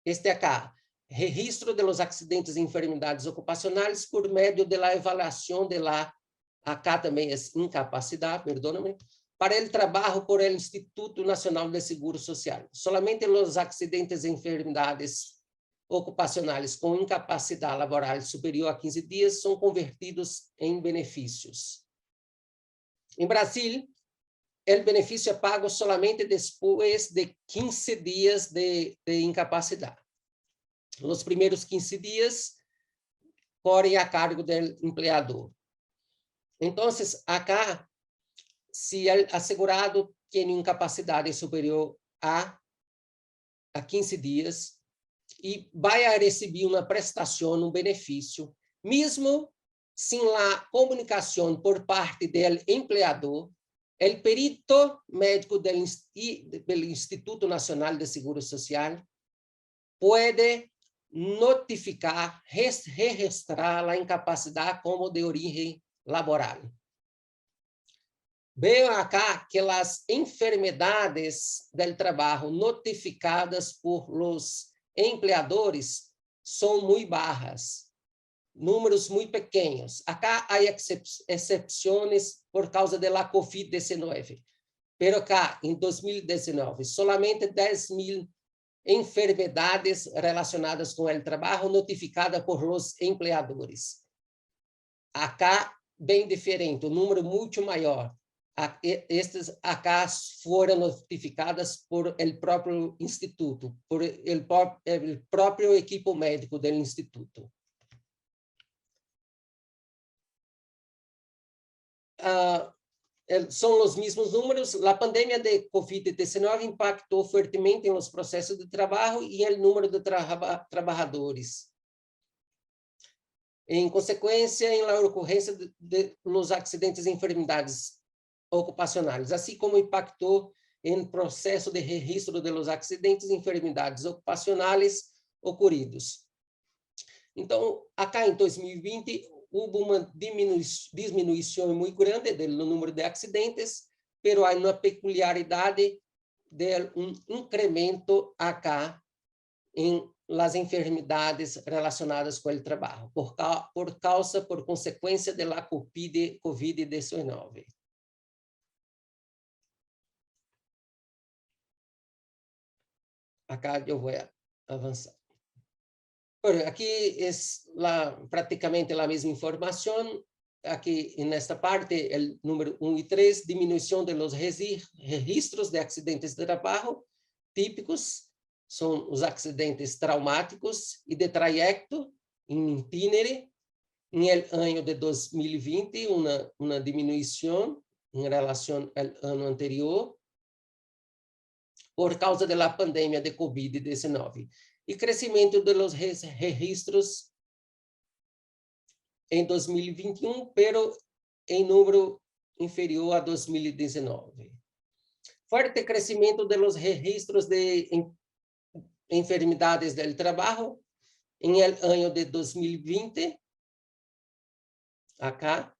Este acá, registro de los accidentes y enfermedades ocupacionales por medio de la evaluación de la, acá también es incapacidad, perdóname, para el trabajo por el Instituto Nacional de Seguro Social. Solamente los accidentes y enfermedades ocupacionales com incapacidade laboral superior a 15 dias são convertidos em benefícios. Em Brasil, o benefício é pago solamente depois de 15 dias de incapacidade. Os primeiros 15 dias correm a cargo do empregador. Então, acá, se o assegurado tem incapacidade superior a 15 dias, e vai receber uma prestação, benefício, mesmo sem a comunicação por parte do empleador, o perito médico do Instituto Nacional de Seguro Social pode notificar, registrar a incapacidade como de origem laboral. Vejo acá que as enfermidades do trabalho notificadas por los empleadores são muito bajas, números muito pequenos. Acá há exceções por causa da COVID-19, pero acá, em 2019, solamente 10.000 enfermedades relacionadas com o trabalho notificadas por los empleadores. Acá, bem diferente, um número muito maior. Estas acá foram notificadas por el próprio instituto, por el próprio equipo médico do instituto. São os mesmos números. A pandemia de COVID-19 impactou fortemente nos processos de trabalho e no número de trabalhadores. Em consequência, na ocorrência de los acidentes e enfermidades ocupacionais, assim como impactou em processo de registro de los acidentes e enfermidades ocupacionais ocorridos. Então, acá em 2020, houve uma diminuição muito grande do número de acidentes, pero há uma peculiaridade de incremento acá em las enfermidades relacionadas com o trabalho, por consequência da COVID-19. Acá eu vou avançar. Bueno, aqui é praticamente a mesma informação. Aqui, nesta parte, o número 1 e 3, diminuição de los registros de acidentes de trabalho típicos, são os acidentes traumáticos e de trayecto em itinere. Em ano de 2020, uma diminuição em relação ao ano anterior, por causa da pandemia de COVID-19. E crescimento dos registros em 2021, pero em número inferior a 2019. Forte crescimento dos registros de enfermidades do trabalho em ano de 2020, acá,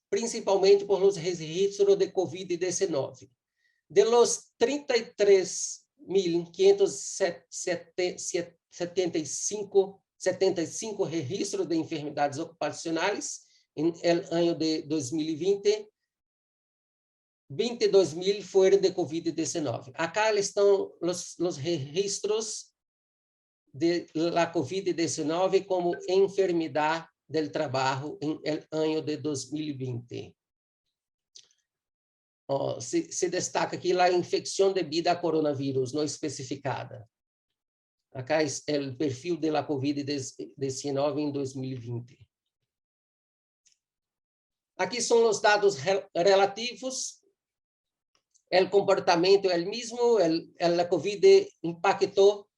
principalmente por los registros de COVID-19. De los 33.575 registros de enfermedades ocupacionais em ano de 2020, 22.000 foram de COVID-19. Acá estão os registros de la COVID-19 como enfermidade do trabalho em ano de 2020. Se destaca aqui a infecção devida a coronavírus, não especificada. Acá es el perfil de la COVID-19 en 2020. Aquí son los datos relativos. El comportamiento es el mismo. La COVID impactó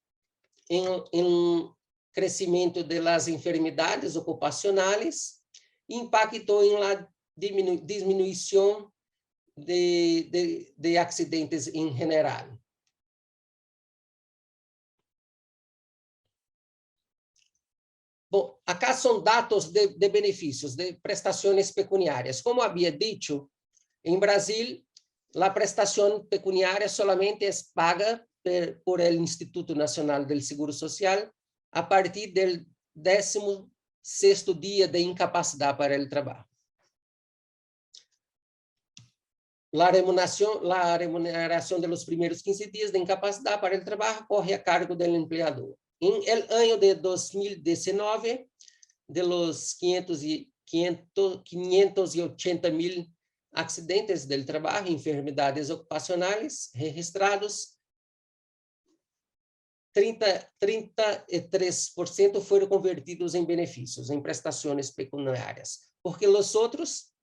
en el crecimiento de las enfermedades ocupacionales, impactó en la disminución de accidentes en general. Bom, acá son datos de beneficios, de prestaciones pecuniarias. Como había dicho, en Brasil, la prestación pecuniaria solamente es paga por el Instituto Nacional del Seguro Social a partir del 16º día de incapacidad para el trabajo. La remuneración de los primeros 15 días de incapacidad para el trabajo corre a cargo del empleador. En el año de 2019, de los 580,000 accidentes del trabajo, enfermedades ocupacionales registrados, 33% fueron convertidos en beneficios, en prestaciones pecuniarias, porque los otros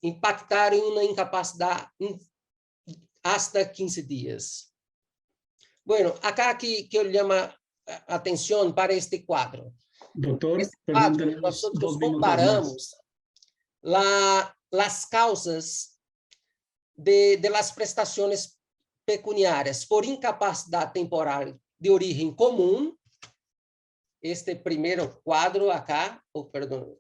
impactaron en una incapacidad hasta 15 días. Bueno, acá que yo llamo atención para este cuadro. Doctor, Este perdón, cuadro, tenemos nosotros 2 minutos comparamos las causas de las prestaciones pecuniarias por incapacidad temporal de origen común. Este primeiro quadro acá, perdão,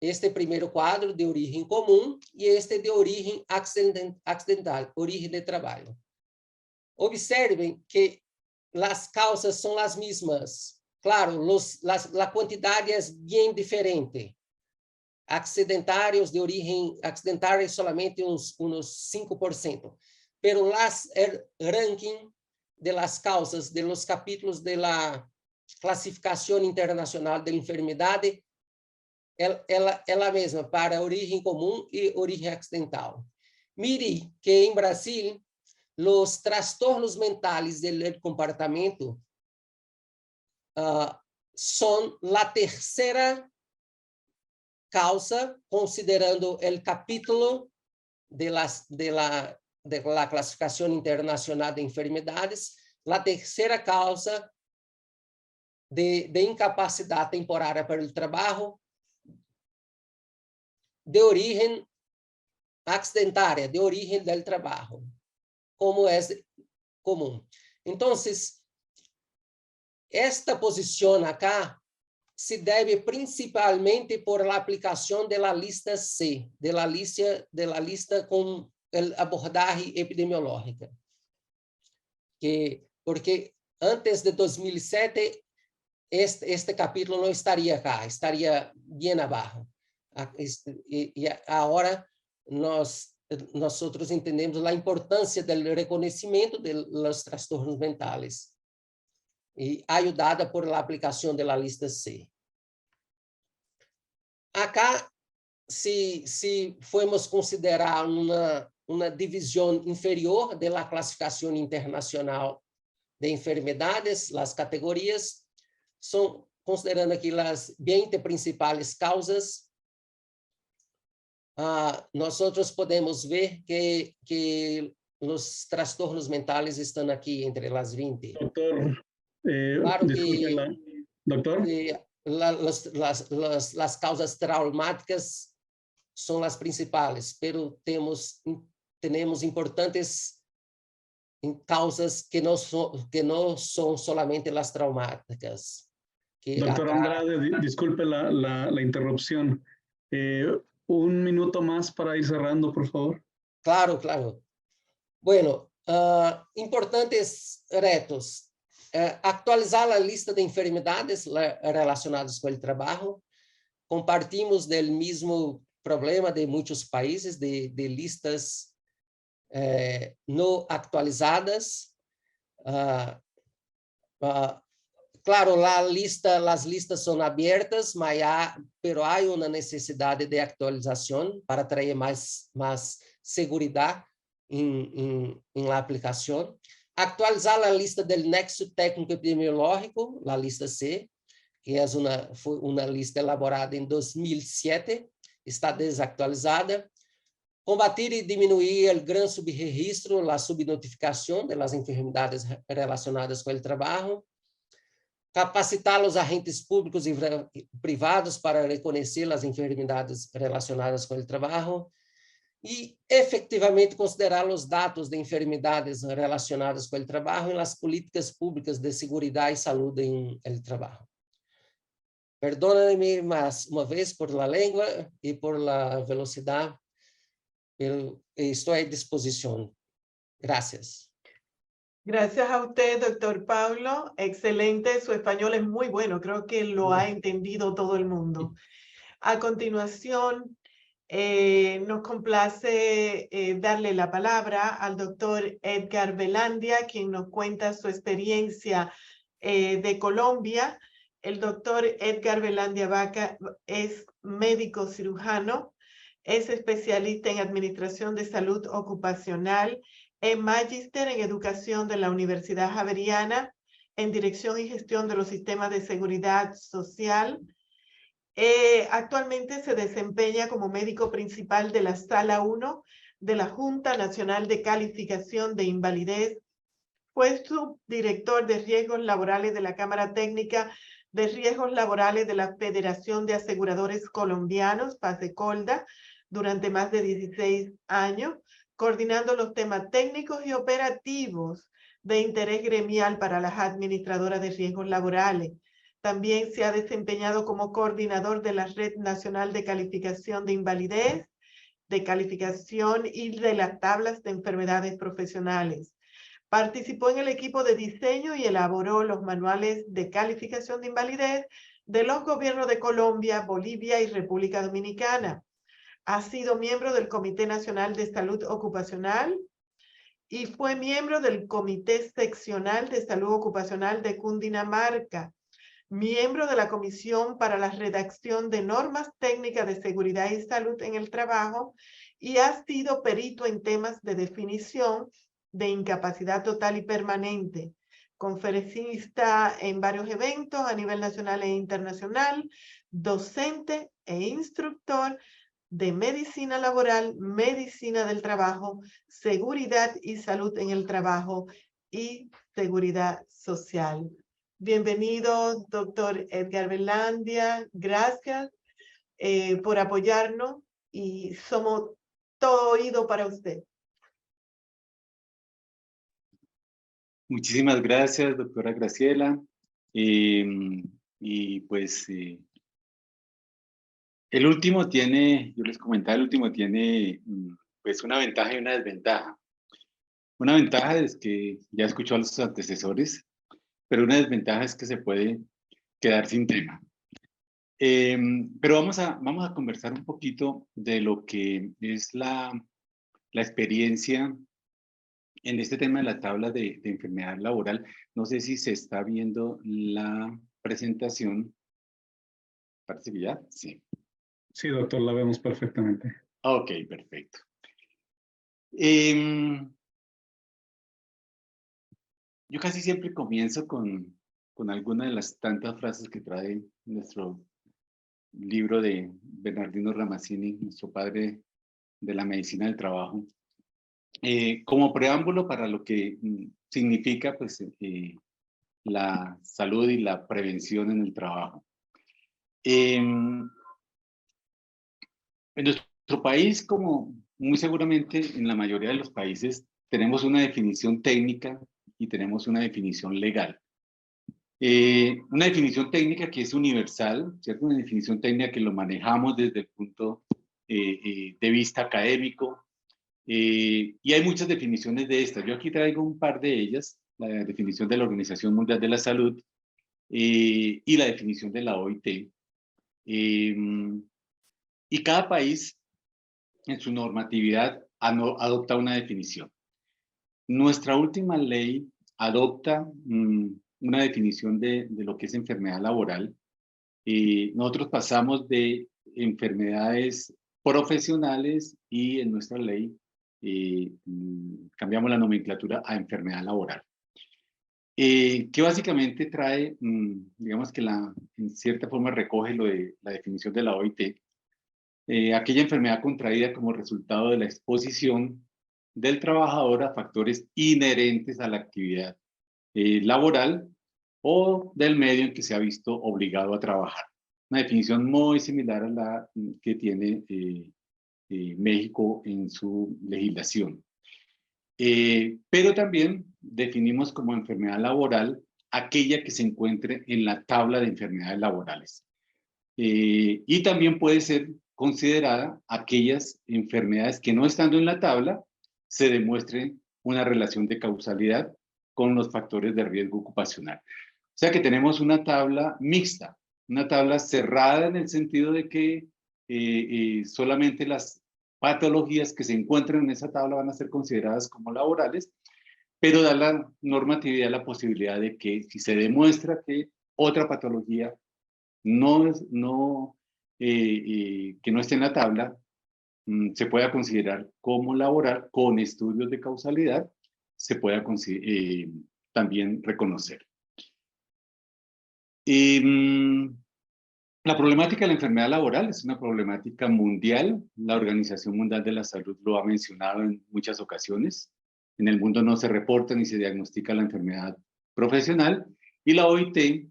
este primeiro quadro de origem comum e este de origem acidental, origem de trabalho. Observem que as causas são as mesmas. Claro, a quantidade é bem diferente. Accidentários de origem acidental é somente uns 5%. Pero el ranking de las causas de los capítulos de la clasificación internacional de la enfermedad é a mesma para origem comum e origem acidental. Mire que em Brasil, os trastornos mentais do comportamento são a terceira causa, considerando o capítulo de la clasificación internacional de enfermedades, la tercera causa de incapacidad temporária para el trabajo de origen accidentaria, de origen del trabajo, como es común. Entonces, esta posición acá se debe principalmente por la aplicación de la lista C, de la lista con el abordaje epidemiológica. Porque antes de 2007, este capítulo no estaría acá, estaría bien abajo. Y ahora nosotros entendemos la importancia del reconocimiento de los trastornos mentales y ayudada por la aplicación de la lista C. Acá, si fuéramos considerar uma divisão inferior da classificação internacional de enfermedades, as categorias, são, considerando aqui as 20 principais causas, nós podemos ver que os transtornos mentais estão aqui entre as 20. Doctor, claro disculpe, doctor. Las causas traumáticas são as principais, pero temos importantes causas que não são solamente as traumáticas. Doctor Andrade, disculpe la interrupción. Un minuto más para ir cerrando, por favor. Claro, claro. Bueno, importantes retos. Actualizar a lista de enfermedades relacionadas com o trabalho. Compartimos do mesmo problema de muitos países, de listas não atualizadas. Claro, as listas são abertas, mas pero há uma necessidade de atualização para trazer mais segurança em la aplicação. Actualizar a lista del Nexo Técnico Epidemiológico, a lista C, que foi uma lista elaborada em 2007, está desactualizada. Combatir e diminuir o gran subregistro, a subnotificação das enfermidades relacionadas com o trabalho. Capacitar os agentes públicos e privados para reconhecer as enfermidades relacionadas com o trabalho e efetivamente considerar os dados de enfermidades relacionadas com o trabalho nas políticas públicas de segurança e saúde em el trabalho. Perdónenme mais uma vez por la língua e por la velocidade, pero estou à disposição. Gracias. Gracias a usted, doctor Paulo. Excelente, su español es muy bueno, creo que lo ha entendido todo el mundo. A continuación, nos complace darle la palabra al doctor Edgar Velandia, quien nos cuenta su experiencia de Colombia. El doctor Edgar Velandia Vaca es médico cirujano, es especialista en administración de salud ocupacional, es magíster en educación de la Universidad Javeriana, en dirección y gestión de los sistemas de seguridad social. Actualmente se desempeña como médico principal de la Sala 1 de la Junta Nacional de Calificación de Invalidez. Fue subdirector de riesgos laborales de la Cámara Técnica de Riesgos Laborales de la Federación de Aseguradores Colombianos, FASECOLDA, durante más de 16 años, coordinando los temas técnicos y operativos de interés gremial para las administradoras de riesgos laborales. También se ha desempeñado como coordinador de la Red Nacional de Calificación de Invalidez, de calificación y de las tablas de enfermedades profesionales. Participó en el equipo de diseño y elaboró los manuales de calificación de invalidez de los gobiernos de Colombia, Bolivia y República Dominicana. Ha sido miembro del Comité Nacional de Salud Ocupacional y fue miembro del Comité Seccional de Salud Ocupacional de Cundinamarca, miembro de la Comisión para la Redacción de Normas Técnicas de Seguridad y Salud en el Trabajo y ha sido perito en temas de definición de incapacidad total y permanente, conferencista en varios eventos a nivel nacional e internacional, docente e instructor de medicina laboral, medicina del trabajo, seguridad y salud en el trabajo y seguridad social. Bienvenido, doctor Edgar Velandia. Gracias por apoyarnos y somos todo oído para usted. Muchísimas gracias, doctora Graciela. Y pues el último tiene, yo les comentaba, el último tiene pues una ventaja y una desventaja. Una ventaja es que ya escuchó a los antecesores, pero una desventaja es que se puede quedar sin tema. Pero vamos a conversar un poquito de lo que es la experiencia en este tema de la tabla de enfermedad laboral. No sé si se está viendo la presentación. ¿Parece que ya? Sí. Sí, doctor, la vemos perfectamente. Ok, perfecto. Yo casi siempre comienzo con alguna de las tantas frases que trae nuestro libro de Bernardino Ramazzini, nuestro padre de la medicina del trabajo, como preámbulo para lo que significa pues, la salud y la prevención en el trabajo. En nuestro país, como muy seguramente en la mayoría de los países, tenemos una definición técnica y tenemos una definición legal. Una definición técnica que es universal, ¿cierto? Una definición técnica que lo manejamos desde el punto de vista académico. Y hay muchas definiciones de estas. Yo aquí traigo un par de ellas, la definición de la Organización Mundial de la Salud y la definición de la OIT. Y cada país en su normatividad adopta una definición. Nuestra última ley adopta una definición de lo que es enfermedad laboral. Nosotros pasamos de enfermedades profesionales y en nuestra ley cambiamos la nomenclatura a enfermedad laboral. Que básicamente trae, digamos que en cierta forma recoge lo de la definición de la OIT, aquella enfermedad contraída como resultado de la exposición del trabajador a factores inherentes a la actividad laboral o del medio en que se ha visto obligado a trabajar. Una definición muy similar a la que tiene México en su legislación. Pero también definimos como enfermedad laboral aquella que se encuentre en la tabla de enfermedades laborales. Y también puede ser considerada aquellas enfermedades que no estando en la tabla se demuestren una relación de causalidad con los factores de riesgo ocupacional. O sea que tenemos una tabla mixta, una tabla cerrada en el sentido de que solamente las patologías que se encuentran en esa tabla van a ser consideradas como laborales, pero da la normatividad la posibilidad de que si se demuestra que otra patología que no esté en la tabla, se pueda considerar como laboral con estudios de causalidad, se pueda también reconocer. La problemática de la enfermedad laboral es una problemática mundial. La Organización Mundial de la Salud lo ha mencionado en muchas ocasiones. En el mundo no se reporta ni se diagnostica la enfermedad profesional y la OIT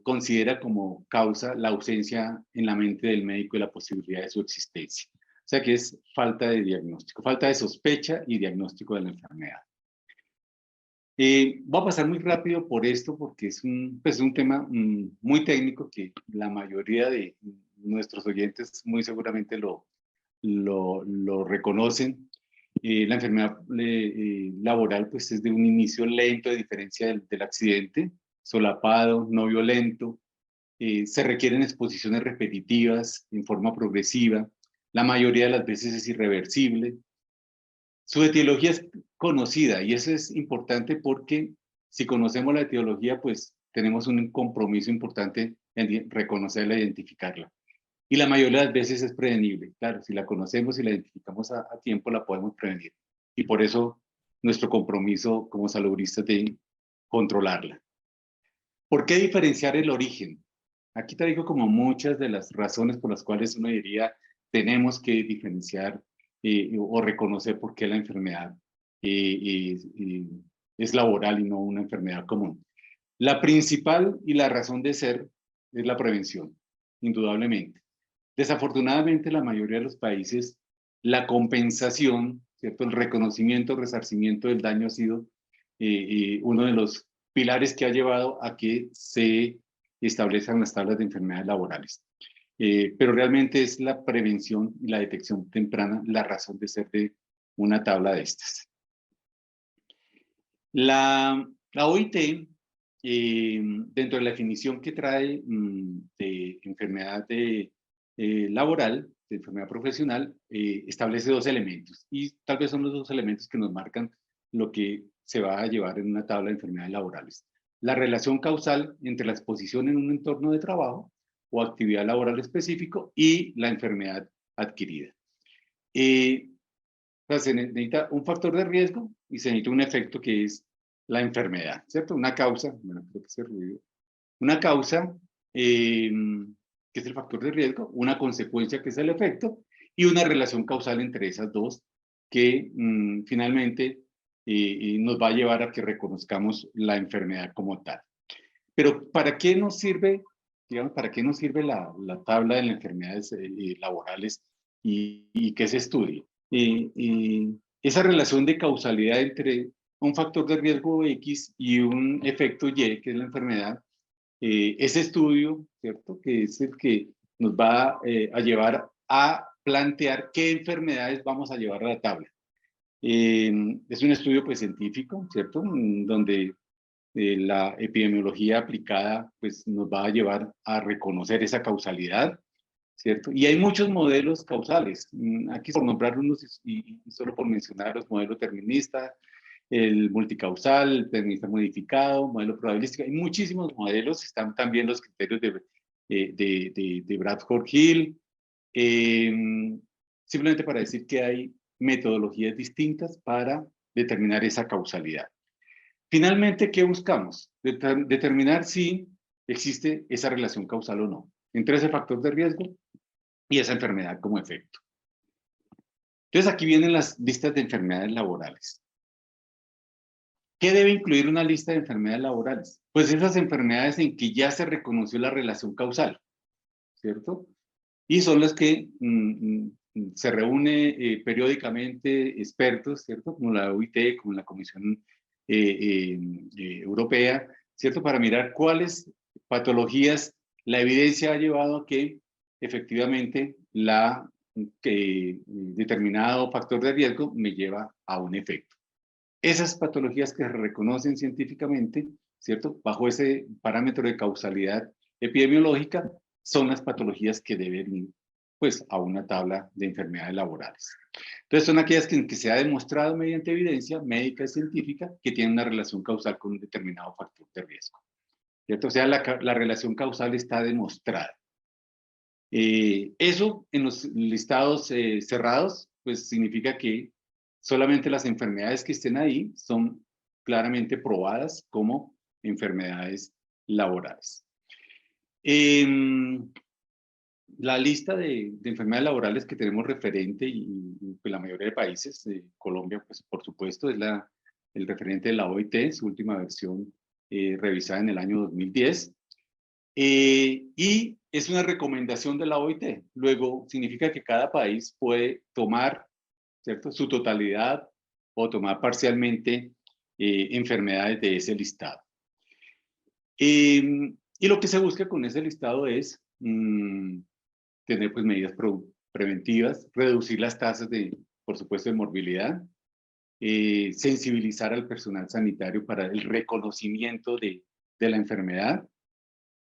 considera como causa la ausencia en la mente del médico y la posibilidad de su existencia. O sea que es falta de diagnóstico, falta de sospecha y diagnóstico de la enfermedad. Voy a pasar muy rápido por esto porque es un tema muy técnico que la mayoría de nuestros oyentes muy seguramente lo reconocen. La enfermedad laboral pues es de un inicio lento a diferencia del accidente, solapado, no violento. Se requieren exposiciones repetitivas en forma progresiva. La mayoría de las veces es irreversible. Su etiología es conocida y eso es importante porque si conocemos la etiología, pues tenemos un compromiso importante en reconocerla e identificarla. Y la mayoría de las veces es prevenible. Claro, si la conocemos y la identificamos a tiempo, la podemos prevenir. Y por eso nuestro compromiso como salubristas de controlarla. ¿Por qué diferenciar el origen? Aquí te digo como muchas de las razones por las cuales uno diría tenemos que diferenciar o reconocer por qué la enfermedad es laboral y no una enfermedad común. La principal y la razón de ser es la prevención, indudablemente. Desafortunadamente, la mayoría de los países, la compensación, ¿cierto? El reconocimiento, resarcimiento del daño ha sido uno de los pilares que ha llevado a que se establezcan las tablas de enfermedades laborales. Pero realmente es la prevención y la detección temprana la razón de ser de una tabla de estas. La OIT, dentro de la definición que trae de enfermedad laboral, de enfermedad profesional, establece dos elementos. Y tal vez son los dos elementos que nos marcan lo que se va a llevar en una tabla de enfermedades laborales. La relación causal entre la exposición en un entorno de trabajo o actividad laboral específico y la enfermedad adquirida. Se necesita un factor de riesgo y se necesita un efecto que es la enfermedad, ¿cierto? Una causa, bueno, creo que se ruido. Una causa, que es el factor de riesgo, una consecuencia, que es el efecto, y una relación causal entre esas dos, que finalmente nos va a llevar a que reconozcamos la enfermedad como tal. Pero ¿para qué nos sirve, digamos, para qué nos sirve la tabla de las enfermedades laborales y que se estudie? Esa relación de causalidad entre un factor de riesgo X y un efecto Y, que es la enfermedad, ese estudio, ¿cierto? Que es el que nos va a llevar a plantear qué enfermedades vamos a llevar a la tabla. Es un estudio pues científico, ¿cierto? Donde la epidemiología aplicada pues nos va a llevar a reconocer esa causalidad, ¿cierto? Y hay muchos modelos causales. Aquí por nombrar unos y solo por mencionar los modelos deterministas, el multicausal, el determinista modificado, modelo probabilístico. Hay muchísimos modelos. Están también los criterios de Bradford Hill. Simplemente para decir que hay metodologías distintas para determinar esa causalidad. Finalmente, ¿qué buscamos? Determinar si existe esa relación causal o no entre ese factor de riesgo y esa enfermedad como efecto. Entonces, aquí vienen las listas de enfermedades laborales. ¿Qué debe incluir una lista de enfermedades laborales? Pues esas enfermedades en que ya se reconoció la relación causal, ¿cierto? Y son las que se reúne periódicamente expertos, ¿cierto? Como la OIT, como la Comisión Europea, ¿cierto? Para mirar cuáles patologías la evidencia ha llevado a que efectivamente determinado factor de riesgo me lleva a un efecto. Esas patologías que se reconocen científicamente, ¿cierto? Bajo ese parámetro de causalidad epidemiológica, son las patologías que deben ir, pues, a una tabla de enfermedades laborales. Entonces, son aquellas que se ha demostrado mediante evidencia médica y científica que tienen una relación causal con un determinado factor de riesgo, ¿cierto? O sea, la relación causal está demostrada. Eso en los listados cerrados, pues significa que solamente las enfermedades que estén ahí son claramente probadas como enfermedades laborales. La lista de enfermedades laborales que tenemos referente y pues, la mayoría de países, Colombia, pues por supuesto, es el referente de la OIT, su última versión revisada en el año 2010. Y es una recomendación de la OIT. Luego, significa que cada país puede tomar, ¿cierto?, su totalidad o tomar parcialmente enfermedades de ese listado. Y lo que se busca con ese listado es tener pues, medidas preventivas, reducir las tasas por supuesto, de morbilidad, sensibilizar al personal sanitario para el reconocimiento de la enfermedad,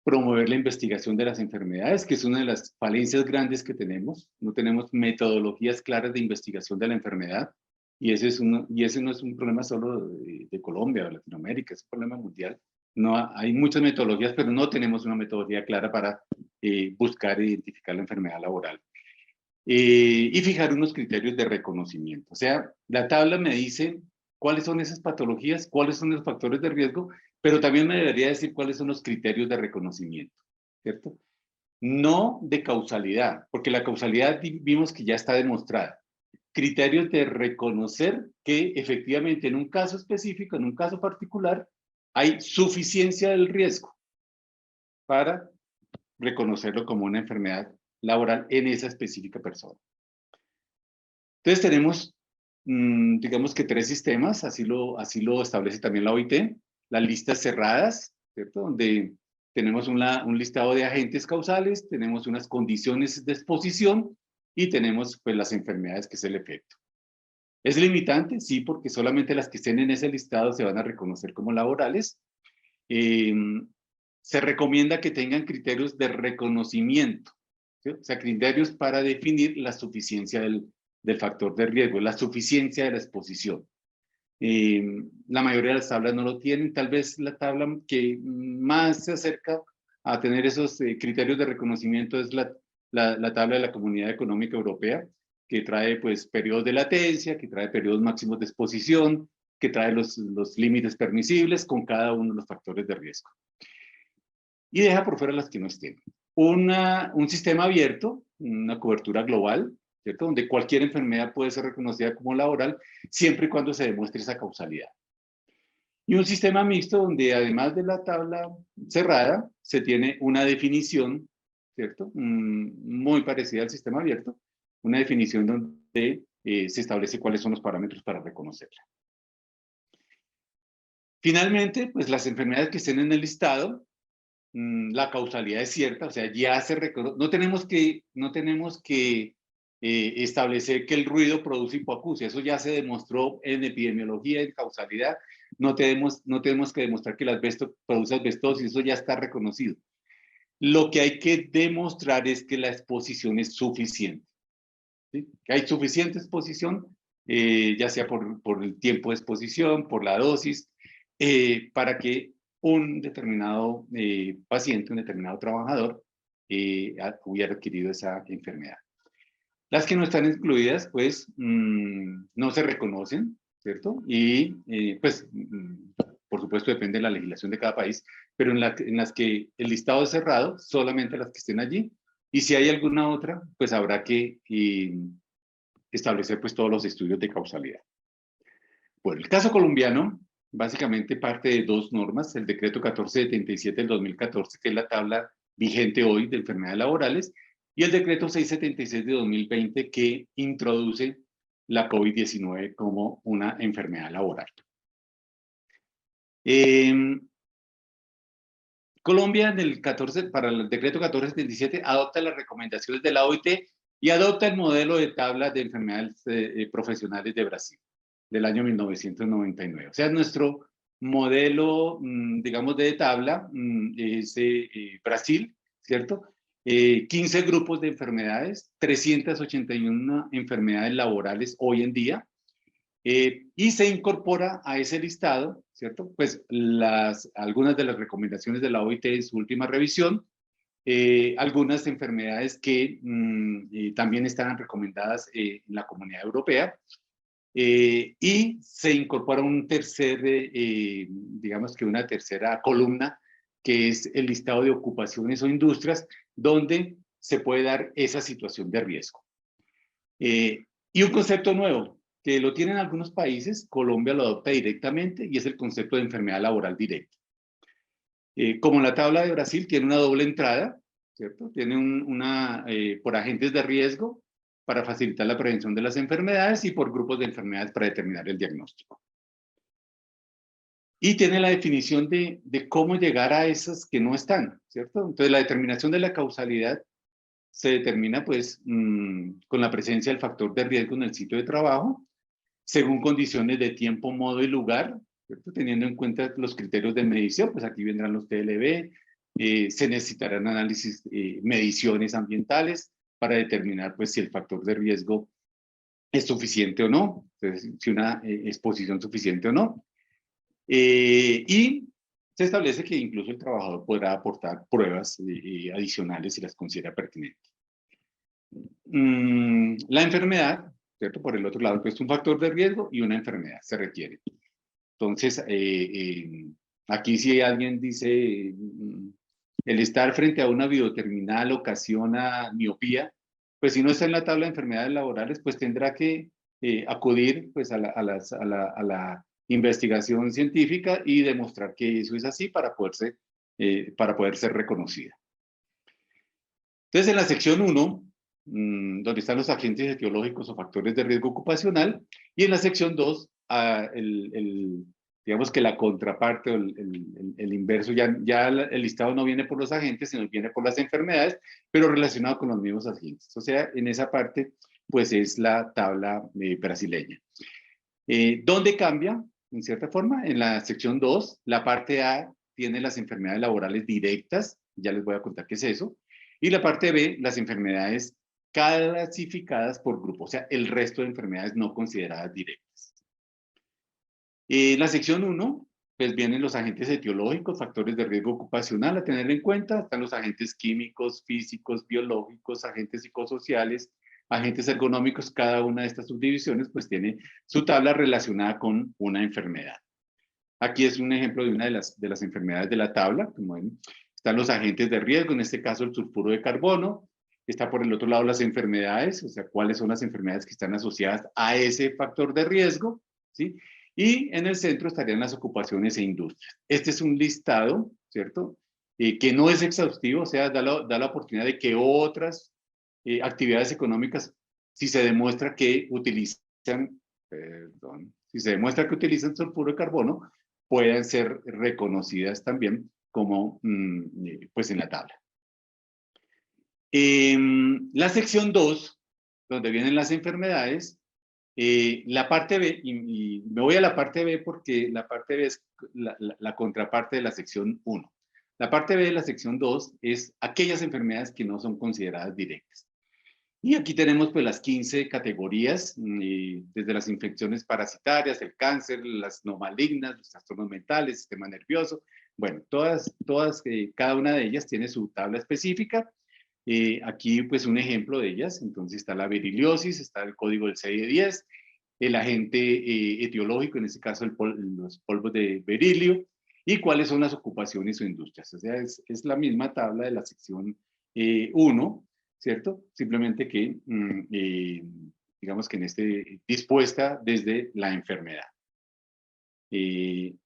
promover la investigación de las enfermedades, que es una de las falencias grandes que tenemos. No tenemos metodologías claras de investigación de la enfermedad, y ese no es un problema solo de Colombia o de Latinoamérica, es un problema mundial. Hay muchas metodologías, pero no tenemos una metodología clara para buscar e identificar la enfermedad laboral. Y fijar unos criterios de reconocimiento. O sea, la tabla me dice cuáles son esas patologías, cuáles son los factores de riesgo, pero también me debería decir cuáles son los criterios de reconocimiento, ¿cierto? No de causalidad, porque la causalidad vimos que ya está demostrada. Criterios de reconocer que efectivamente en un caso específico, en un caso particular, hay suficiencia del riesgo para reconocerlo como una enfermedad laboral en esa específica persona. Entonces tenemos, digamos que 3 sistemas, así lo establece también la OIT, las listas cerradas, ¿cierto? Donde tenemos un listado de agentes causales, tenemos unas condiciones de exposición y tenemos pues las enfermedades, que es el efecto. ¿Es limitante? Sí, porque solamente las que estén en ese listado se van a reconocer como laborales. Se recomienda que tengan criterios de reconocimiento, ¿sí? O sea, criterios para definir la suficiencia del factor de riesgo, la suficiencia de la exposición. La mayoría de las tablas no lo tienen. Tal vez la tabla que más se acerca a tener esos criterios de reconocimiento es la tabla de la Comunidad Económica Europea, que trae pues periodos de latencia, que trae periodos máximos de exposición, que trae los límites permisibles con cada uno de los factores de riesgo. Y deja por fuera las que no estén. Un sistema abierto, una cobertura global, ¿cierto? Donde cualquier enfermedad puede ser reconocida como laboral, siempre y cuando se demuestre esa causalidad. Y un sistema mixto donde además de la tabla cerrada, se tiene una definición, ¿cierto? Muy parecida al sistema abierto, una definición donde se establece cuáles son los parámetros para reconocerla. Finalmente, pues las enfermedades que estén en el listado, la causalidad es cierta, o sea, ya se reconoce, no tenemos que establecer que el ruido produce hipoacusia, eso ya se demostró en epidemiología, en causalidad, no tenemos que demostrar que el asbesto produce asbestosis, eso ya está reconocido. Lo que hay que demostrar es que la exposición es suficiente, ¿sí? Que hay suficiente exposición, ya sea por el tiempo de exposición, por la dosis, para que un determinado paciente, un determinado trabajador, hubiera adquirido esa enfermedad. Las que no están excluidas, pues, no se reconocen, ¿cierto? Y, pues, por supuesto, depende de la legislación de cada país, pero en las que el listado es cerrado, solamente las que estén allí. Y si hay alguna otra, pues habrá que establecer, pues, todos los estudios de causalidad. Bueno, el caso colombiano, básicamente parte de dos normas, el decreto 1477 del 2014, que es la tabla vigente hoy de enfermedades laborales, y el decreto 676 de 2020, que introduce la COVID-19 como una enfermedad laboral. Colombia, para el decreto 1477, adopta las recomendaciones de la OIT y adopta el modelo de tabla de enfermedades profesionales de Brasil, del año 1999. O sea, nuestro modelo, digamos, de tabla es Brasil, ¿cierto? 15 grupos de enfermedades, 381 enfermedades laborales hoy en día, y se incorpora a ese listado, ¿cierto? Pues algunas de las recomendaciones de la OIT en su última revisión, algunas enfermedades que también estaban recomendadas en la Comunidad Europea, y se incorpora un digamos que una tercera columna, que es el listado de ocupaciones o industrias, donde se puede dar esa situación de riesgo. Y un concepto nuevo, que lo tienen algunos países, Colombia lo adopta directamente, y es el concepto de enfermedad laboral directa. Como la tabla de Brasil tiene una doble entrada, ¿cierto? Tiene por agentes de riesgo para facilitar la prevención de las enfermedades y por grupos de enfermedades para determinar el diagnóstico. Y tiene la definición de cómo llegar a esas que no están, ¿cierto? Entonces la determinación de la causalidad se determina pues con la presencia del factor de riesgo en el sitio de trabajo, según condiciones de tiempo, modo y lugar, ¿cierto? Teniendo en cuenta los criterios de medición, pues aquí vendrán los TLB, se necesitarán análisis, mediciones ambientales para determinar pues si el factor de riesgo es suficiente o no, entonces, si una exposición suficiente o no. Y se establece que incluso el trabajador podrá aportar pruebas adicionales si las considera pertinentes. La enfermedad, ¿cierto? Por el otro lado, pues un factor de riesgo y una enfermedad se requiere. Entonces, aquí si alguien dice, el estar frente a una bioterminal ocasiona miopía, pues si no está en la tabla de enfermedades laborales, pues tendrá que acudir pues, a la investigación científica y demostrar que eso es así para poder ser reconocida. Entonces, en la sección 1, donde están los agentes etiológicos o factores de riesgo ocupacional, y en la sección 2, digamos que la contraparte o el inverso, ya el listado no viene por los agentes, sino viene por las enfermedades, pero relacionado con los mismos agentes. O sea, en esa parte, pues es la tabla brasileña. ¿Dónde cambia? En cierta forma, en la sección 2, la parte A tiene las enfermedades laborales directas, ya les voy a contar qué es eso, y la parte B, las enfermedades clasificadas por grupo, o sea, el resto de enfermedades no consideradas directas. En la sección 1, pues vienen los agentes etiológicos, factores de riesgo ocupacional a tener en cuenta, están los agentes químicos, físicos, biológicos, agentes psicosociales, agentes ergonómicos, cada una de estas subdivisiones pues tiene su tabla relacionada con una enfermedad. Aquí es un ejemplo de una de las enfermedades de la tabla, como ven. Están los agentes de riesgo, en este caso el sulfuro de carbono. Está por el otro lado las enfermedades, o sea, cuáles son las enfermedades que están asociadas a ese factor de riesgo, ¿sí? Y en el centro estarían las ocupaciones e industrias. Este es un listado, ¿cierto? Que no es exhaustivo, o sea, da la oportunidad de que otras actividades económicas, si se demuestra que utilizan, sulfuro de carbono, puedan ser reconocidas también como, pues en la tabla. La sección 2, donde vienen las enfermedades, la parte B, y me voy a la parte B porque la parte B es la contraparte de la sección 1. La parte B de la sección 2 es aquellas enfermedades que no son consideradas directas. Y aquí tenemos pues las 15 categorías, desde las infecciones parasitarias, el cáncer, las no malignas, los trastornos mentales, sistema nervioso. Bueno, cada una de ellas tiene su tabla específica Aquí pues un ejemplo de ellas, entonces está la beriliosis, está el código del CIE-10, el agente etiológico, en este caso los polvos de berilio, y cuáles son las ocupaciones o industrias. O sea, es la misma tabla de la sección 1, ¿cierto? Simplemente que, digamos que dispuesta desde la enfermedad. Y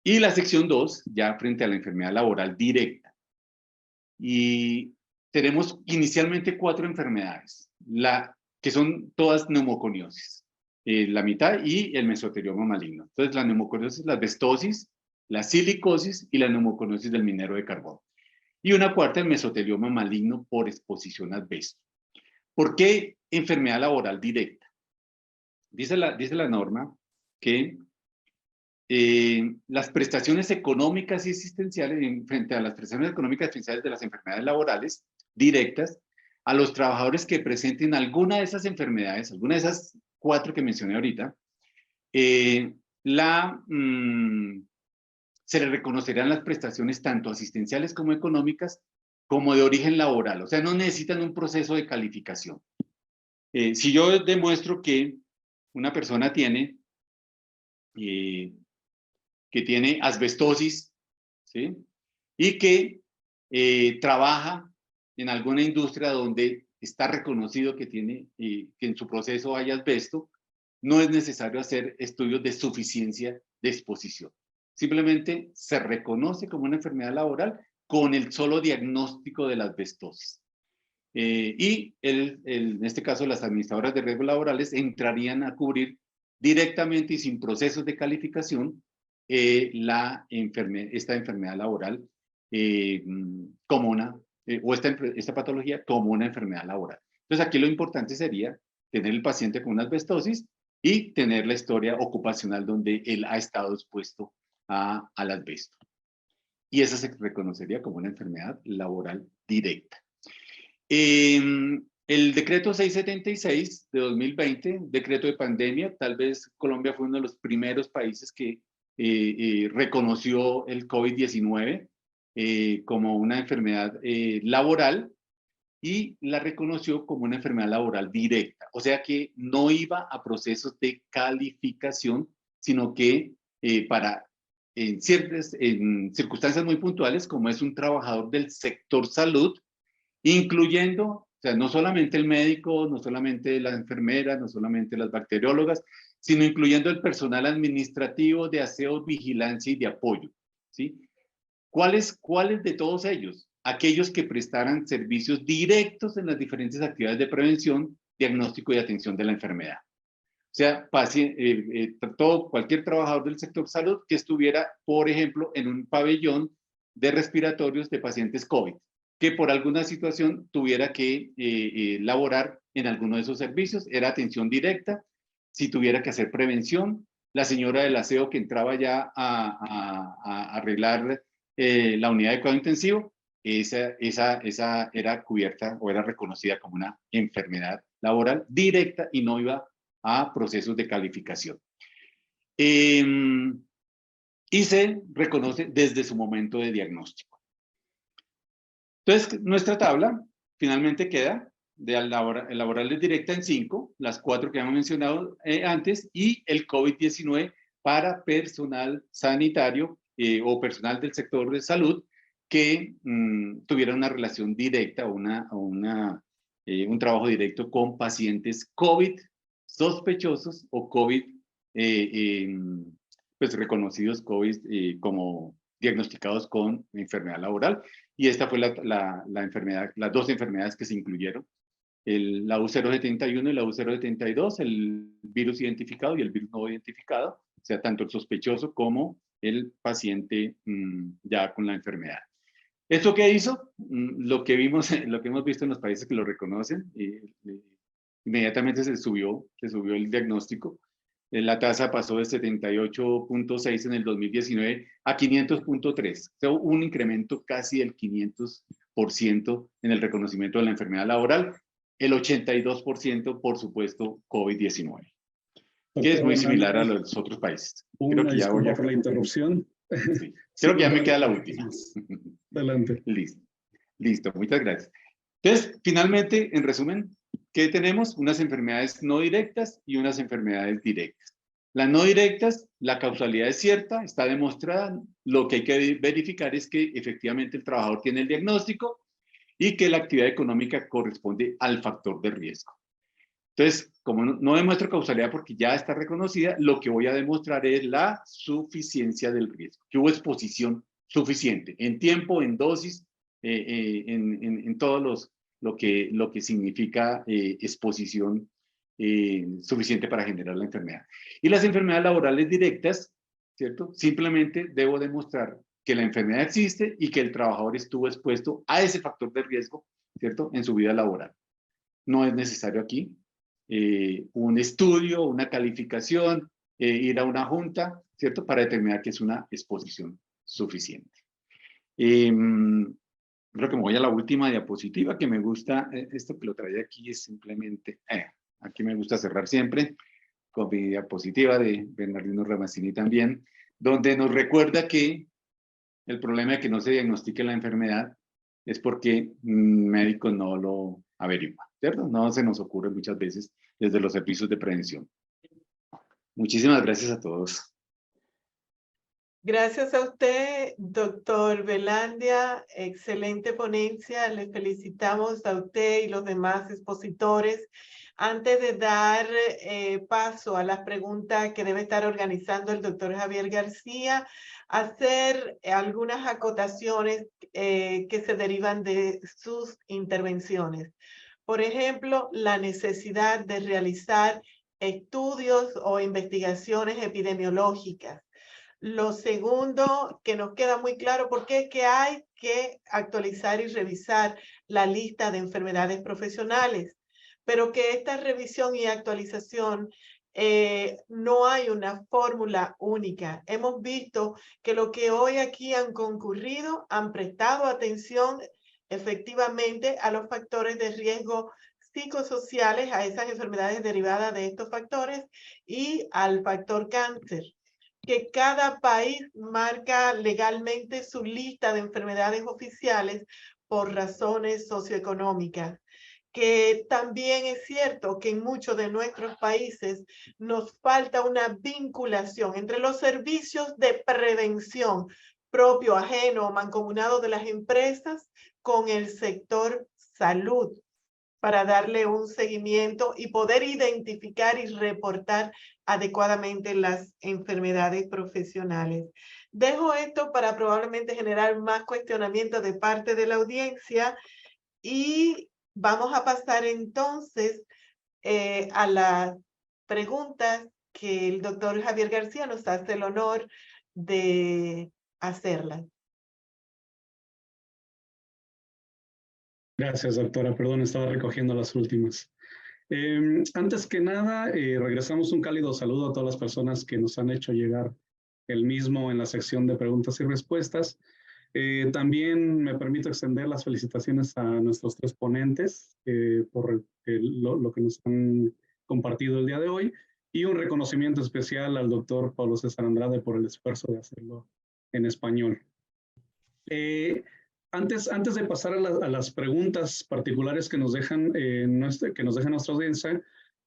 la sección 2, ya frente a la enfermedad laboral directa. Y tenemos inicialmente 4 enfermedades, que son todas neumoconiosis, la mitad y el mesotelioma maligno. Entonces, la neumoconiosis, la asbestosis, la silicosis y la neumoconiosis del minero de carbón. Y una cuarta, el mesotelioma maligno por exposición a asbesto. ¿Por qué enfermedad laboral directa? Dice la norma que las prestaciones económicas y existenciales, frente a las prestaciones económicas y existenciales de las enfermedades laborales directas, a los trabajadores que presenten alguna de esas enfermedades, alguna de esas 4 que mencioné ahorita, se les reconocerán las prestaciones tanto asistenciales como económicas, como de origen laboral. O sea, no necesitan un proceso de calificación. Si yo demuestro que una persona tiene asbestosis, ¿sí? Y que trabaja en alguna industria donde está reconocido que que en su proceso hay asbesto, no es necesario hacer estudios de suficiencia de exposición. Simplemente se reconoce como una enfermedad laboral con el solo diagnóstico de la asbestosis. En este caso, las administradoras de riesgos laborales entrarían a cubrir directamente y sin procesos de calificación esta enfermedad laboral o esta patología como una enfermedad laboral. Entonces, aquí lo importante sería tener el paciente con una asbestosis y tener la historia ocupacional donde él ha estado expuesto al asbesto. Y esa se reconocería como una enfermedad laboral directa. El decreto 676 de 2020, decreto de pandemia, tal vez Colombia fue uno de los primeros países que reconoció el COVID-19 como una enfermedad laboral y la reconoció como una enfermedad laboral directa. O sea que no iba a procesos de calificación, sino que en circunstancias muy puntuales, como es un trabajador del sector salud, incluyendo, o sea, no solamente el médico, no solamente la enfermera, no solamente las bacteriólogas, sino incluyendo el personal administrativo de aseo, vigilancia y de apoyo, ¿sí? ¿Cuáles de todos ellos? Aquellos que prestaran servicios directos en las diferentes actividades de prevención, diagnóstico y atención de la enfermedad. O sea, cualquier trabajador del sector salud que estuviera, por ejemplo, en un pabellón de respiratorios de pacientes COVID, que por alguna situación tuviera que laborar en alguno de esos servicios, era atención directa. Si tuviera que hacer prevención, la señora del aseo que entraba ya a arreglar la unidad de cuidado intensivo, esa era cubierta o era reconocida como una enfermedad laboral directa y no iba a procesos de calificación. Y se reconoce desde su momento de diagnóstico. Entonces, nuestra tabla finalmente queda de laborales directa en 5, las 4 que hemos mencionado antes, y el COVID-19 para personal sanitario o personal del sector de salud que tuviera una relación directa o un trabajo directo con pacientes COVID sospechosos o COVID, pues reconocidos COVID como diagnosticados con enfermedad laboral. Y esta fue la enfermedad, las 2 enfermedades que se incluyeron, la U071 y la U072, el virus identificado y el virus no identificado, o sea, tanto el sospechoso como el paciente ya con la enfermedad. ¿Esto qué hizo? Lo que hemos visto en los países que lo reconocen, inmediatamente se subió el diagnóstico. La tasa pasó de 78.6 en el 2019 a 500.3. O sea, un incremento casi del 500% en el reconocimiento de la enfermedad laboral. El 82%, por supuesto, COVID-19, que es muy similar a los otros países. Una disculpa por la interrupción. Sí. Creo que ya me queda la última. Adelante. Listo. Listo, muchas gracias. Entonces, finalmente, en resumen, ¿qué tenemos? Unas enfermedades no directas y unas enfermedades directas. Las no directas, la causalidad es cierta, está demostrada. Lo que hay que verificar es que efectivamente el trabajador tiene el diagnóstico y que la actividad económica corresponde al factor de riesgo. Entonces, como no demuestro causalidad porque ya está reconocida, lo que voy a demostrar es la suficiencia del riesgo, que hubo exposición suficiente en tiempo, en dosis, en todos lo que significa exposición suficiente para generar la enfermedad. Y las enfermedades laborales directas, ¿cierto? Simplemente debo demostrar que la enfermedad existe y que el trabajador estuvo expuesto a ese factor de riesgo, ¿cierto? En su vida laboral. No es necesario aquí un estudio, una calificación, ir a una junta, ¿cierto? Para determinar que es una exposición suficiente. Creo que me voy a la última diapositiva, que me gusta, esto que lo traía aquí es simplemente, aquí me gusta cerrar siempre, con mi diapositiva de Bernardino Ramazzini también, donde nos recuerda que el problema de que no se diagnostique la enfermedad es porque médicos no lo averiguan, ¿cierto? No se nos ocurre muchas veces desde los servicios de prevención. Muchísimas gracias a todos. Gracias a usted, doctor Velandia. Excelente ponencia. Le felicitamos a usted y los demás expositores. Antes de dar paso a las preguntas que debe estar organizando el doctor Javier García, hacer algunas acotaciones que se derivan de sus intervenciones. Por ejemplo, la necesidad de realizar estudios o investigaciones epidemiológicas. Lo segundo, que nos queda muy claro, porque es que hay que actualizar y revisar la lista de enfermedades profesionales, pero que esta revisión y actualización no hay una fórmula única. Hemos visto que lo que hoy aquí han concurrido han prestado atención efectivamente a los factores de riesgo psicosociales, a esas enfermedades derivadas de estos factores y al factor cáncer, que cada país marca legalmente su lista de enfermedades oficiales por razones socioeconómicas. Que también es cierto que en muchos de nuestros países nos falta una vinculación entre los servicios de prevención propio, ajeno o mancomunado de las empresas con el sector salud, para darle un seguimiento y poder identificar y reportar adecuadamente las enfermedades profesionales. Dejo esto para probablemente generar más cuestionamiento de parte de la audiencia y vamos a pasar entonces a las preguntas que el doctor Javier García nos hace el honor de hacerlas. Gracias, doctora. Perdón, estaba recogiendo las últimas. Antes que nada, regresamos un cálido saludo a todas las personas que nos han hecho llegar el mismo en la sección de preguntas y respuestas. También me permito extender las felicitaciones a nuestros tres ponentes por lo que nos han compartido el día de hoy y un reconocimiento especial al doctor Pablo César Andrade por el esfuerzo de hacerlo en español. Antes de pasar a las preguntas particulares que nos dejan nuestra audiencia,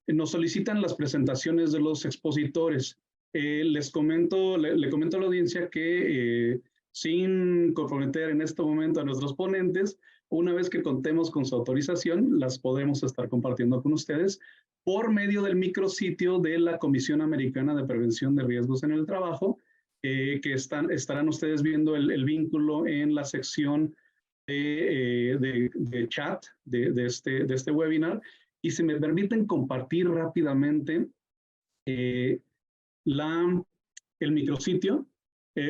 nos solicitan las presentaciones de los expositores. Le comento a la audiencia que sin comprometer en este momento a nuestros ponentes, una vez que contemos con su autorización, las podemos estar compartiendo con ustedes por medio del micrositio de la Comisión Americana de Prevención de Riesgos en el Trabajo, que estarán ustedes viendo el vínculo en la sección de chat de este webinar. Y si me permiten compartir rápidamente el micrositio.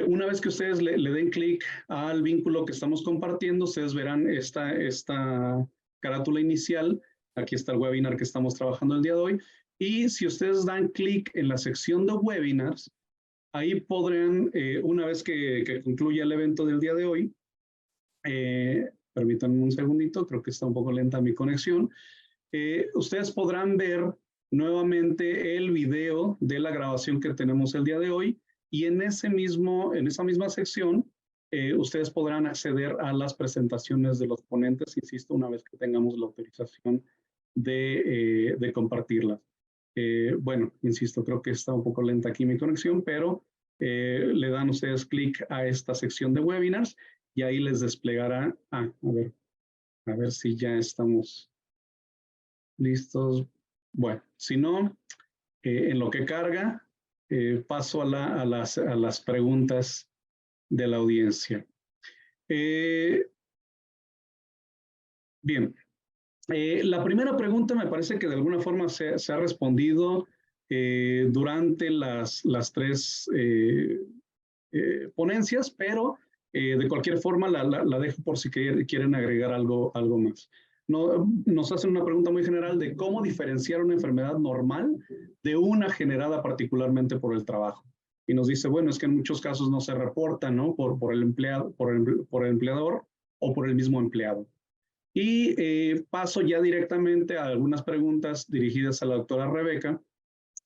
Una vez que ustedes le den clic al vínculo que estamos compartiendo, ustedes verán esta carátula inicial. Aquí está el webinar que estamos trabajando el día de hoy. Y si ustedes dan clic en la sección de webinars, ahí podrán, una vez que concluya el evento del día de hoy, permítanme un segundito, creo que está un poco lenta mi conexión, ustedes podrán ver nuevamente el video de la grabación que tenemos el día de hoy y en esa misma sección ustedes podrán acceder a las presentaciones de los ponentes, insisto, una vez que tengamos la autorización de compartirlas. Bueno, insisto, creo que está un poco lenta aquí mi conexión, pero le dan ustedes clic a esta sección de webinars y ahí les desplegará. A ver si ya estamos listos. Bueno, si no, en lo que carga, paso a las preguntas de la audiencia. Bien, la primera pregunta me parece que de alguna forma se ha respondido durante las tres ponencias, pero de cualquier forma la dejo por si quieren agregar algo más. Nos hacen una pregunta muy general de cómo diferenciar una enfermedad normal de una generada particularmente por el trabajo. Y nos dice, bueno, es que en muchos casos no se reporta, ¿no? Por el empleado, por el empleador o por el mismo empleado. Y paso ya directamente a algunas preguntas dirigidas a la doctora Rebeca.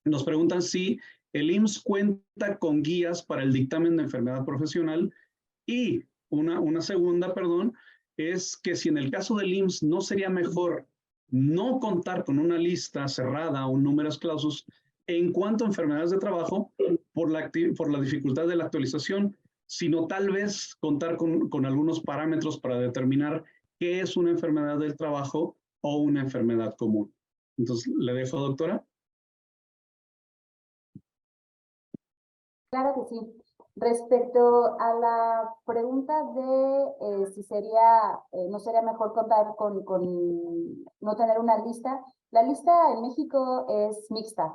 Nos preguntan si el IMSS cuenta con guías para el dictamen de enfermedad profesional y una segunda, perdón, es que si en el caso del IMSS no sería mejor no contar con una lista cerrada o un numerus clausus en cuanto a enfermedades de trabajo por la dificultad de la actualización, sino tal vez contar con algunos parámetros para determinar qué es una enfermedad del trabajo o una enfermedad común. Entonces, le dejo, doctora. Claro que sí. Respecto a la pregunta de si no sería mejor contar no tener una lista, la lista en México es mixta.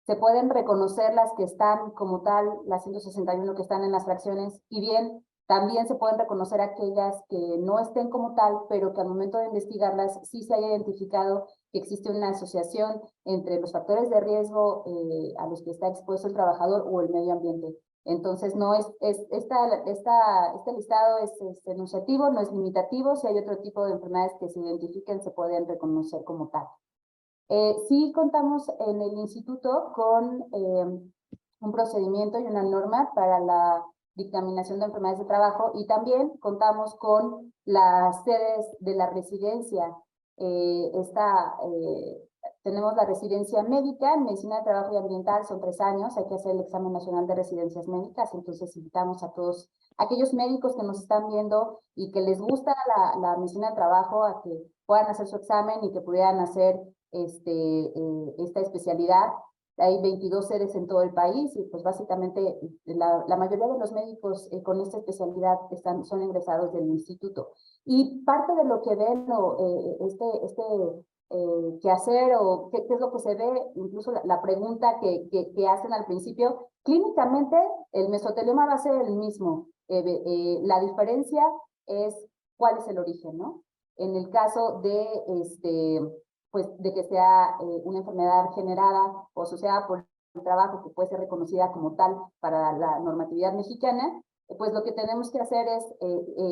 Se pueden reconocer las que están como tal, las 161 que están en las fracciones, y bien, también se pueden reconocer aquellas que no estén como tal, pero que al momento de investigarlas sí se haya identificado que existe una asociación entre los factores de riesgo a los que está expuesto el trabajador o el medio ambiente. Entonces, no este listado es enunciativo, no es limitativo. Si hay otro tipo de enfermedades que se identifiquen, se pueden reconocer como tal. Sí contamos en el instituto con un procedimiento y una norma para la dictaminación de enfermedades de trabajo, y también contamos con las sedes de la residencia. Tenemos la residencia médica en medicina de trabajo y ambiental, son 3 años, hay que hacer el examen nacional de residencias médicas, entonces invitamos a todos aquellos médicos que nos están viendo y que les gusta la medicina de trabajo a que puedan hacer su examen y que pudieran hacer esta especialidad. Hay 22 sedes en todo el país y pues básicamente la mayoría de los médicos con esta especialidad son egresados del instituto. Y parte de lo que ven qué hacer o qué es lo que se ve, incluso la pregunta que hacen al principio, clínicamente el mesotelioma va a ser el mismo. La diferencia es cuál es el origen, ¿no? En el caso de de que sea una enfermedad generada o asociada por el trabajo que puede ser reconocida como tal para la normatividad mexicana, pues lo que tenemos que hacer es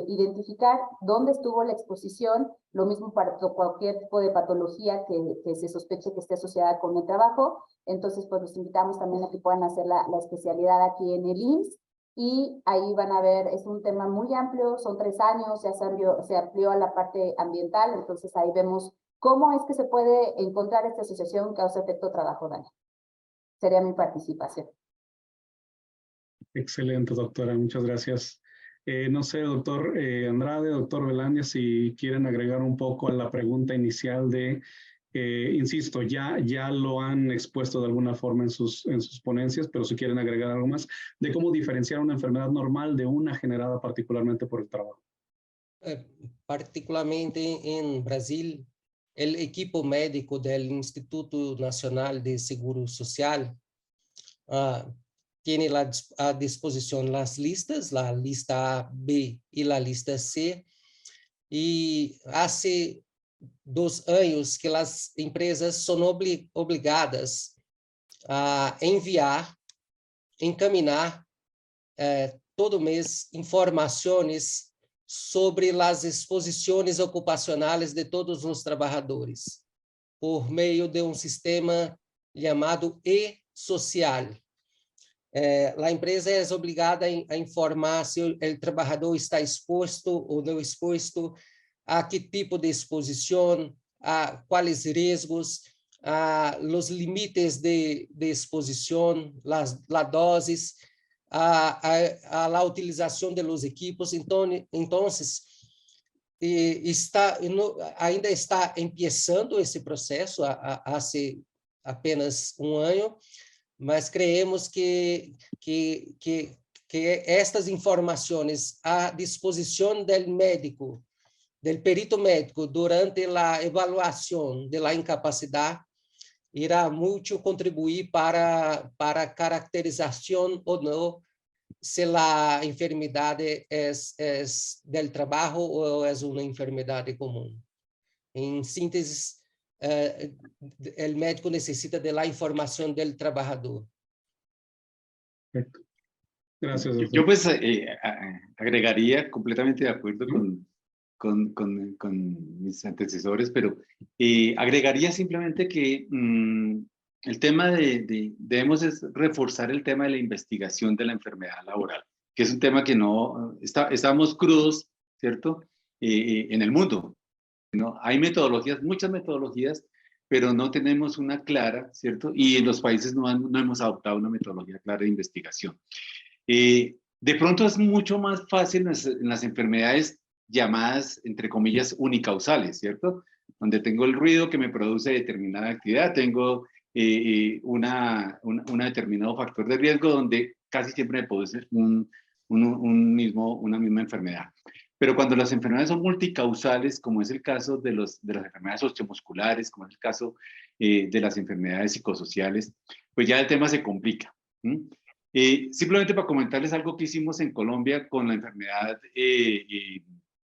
identificar dónde estuvo la exposición, lo mismo para cualquier tipo de patología que se sospeche que esté asociada con el trabajo. Entonces, pues los invitamos también a que puedan hacer la especialidad aquí en el IMSS, y ahí van a ver, es un tema muy amplio, son 3 años, ya se amplió a la parte ambiental, entonces ahí vemos cómo es que se puede encontrar esta asociación causa-efecto trabajo-daño. Sería mi participación. Excelente, doctora, muchas gracias. No sé, doctor Andrade, doctor Belandia, si quieren agregar un poco a la pregunta inicial de, insisto, ya lo han expuesto de alguna forma en sus ponencias, pero si quieren agregar algo más, de cómo diferenciar una enfermedad normal de una generada particularmente por el trabajo. Particularmente en Brasil, el equipo médico del Instituto Nacional de Seguro Social tiene a disposición las listas, la lista A, B y la lista C, y hace 2 años que las empresas son obligadas a encaminar todo mes informaciones sobre las exposiciones ocupacionales de todos los trabajadores, por medio de un sistema llamado e-social. a empresa é obrigada a informar se o trabalhador está exposto ou não exposto, a que tipo de exposição, a quais riscos, a los limites de exposição, las doses, a utilização de los equipos. Então, ainda está começando esse processo, há apenas um ano, mas creemos que estas informações à disposição do médico, do perito médico, durante a avaliação da incapacidade, irá muito contribuir para a caracterização ou não se a enfermidade é do trabalho ou é uma enfermidade comum. Em síntese, o médico necessita da informação do trabalhador. Perfecto. Gracias, doctor. Yo pues agregaría, completamente de acuerdo con mis antecesores, pero agregaría simplemente que el tema debemos reforzar el tema de la investigación de la enfermedad laboral, que es un tema que no estamos crudos, ¿cierto? En el mundo, ¿no? Hay metodologías, muchas metodologías, pero no tenemos una clara, ¿cierto? Y en los países no hemos adoptado una metodología clara de investigación. De pronto es mucho más fácil en las enfermedades llamadas, entre comillas, unicausales, ¿cierto? Donde tengo el ruido que me produce determinada actividad, tengo un determinado factor de riesgo donde casi siempre me produce una misma enfermedad. Pero cuando las enfermedades son multicausales, como es el caso de las enfermedades osteomusculares, como es el caso de las enfermedades psicosociales, pues ya el tema se complica. Simplemente para comentarles algo que hicimos en Colombia con la enfermedad,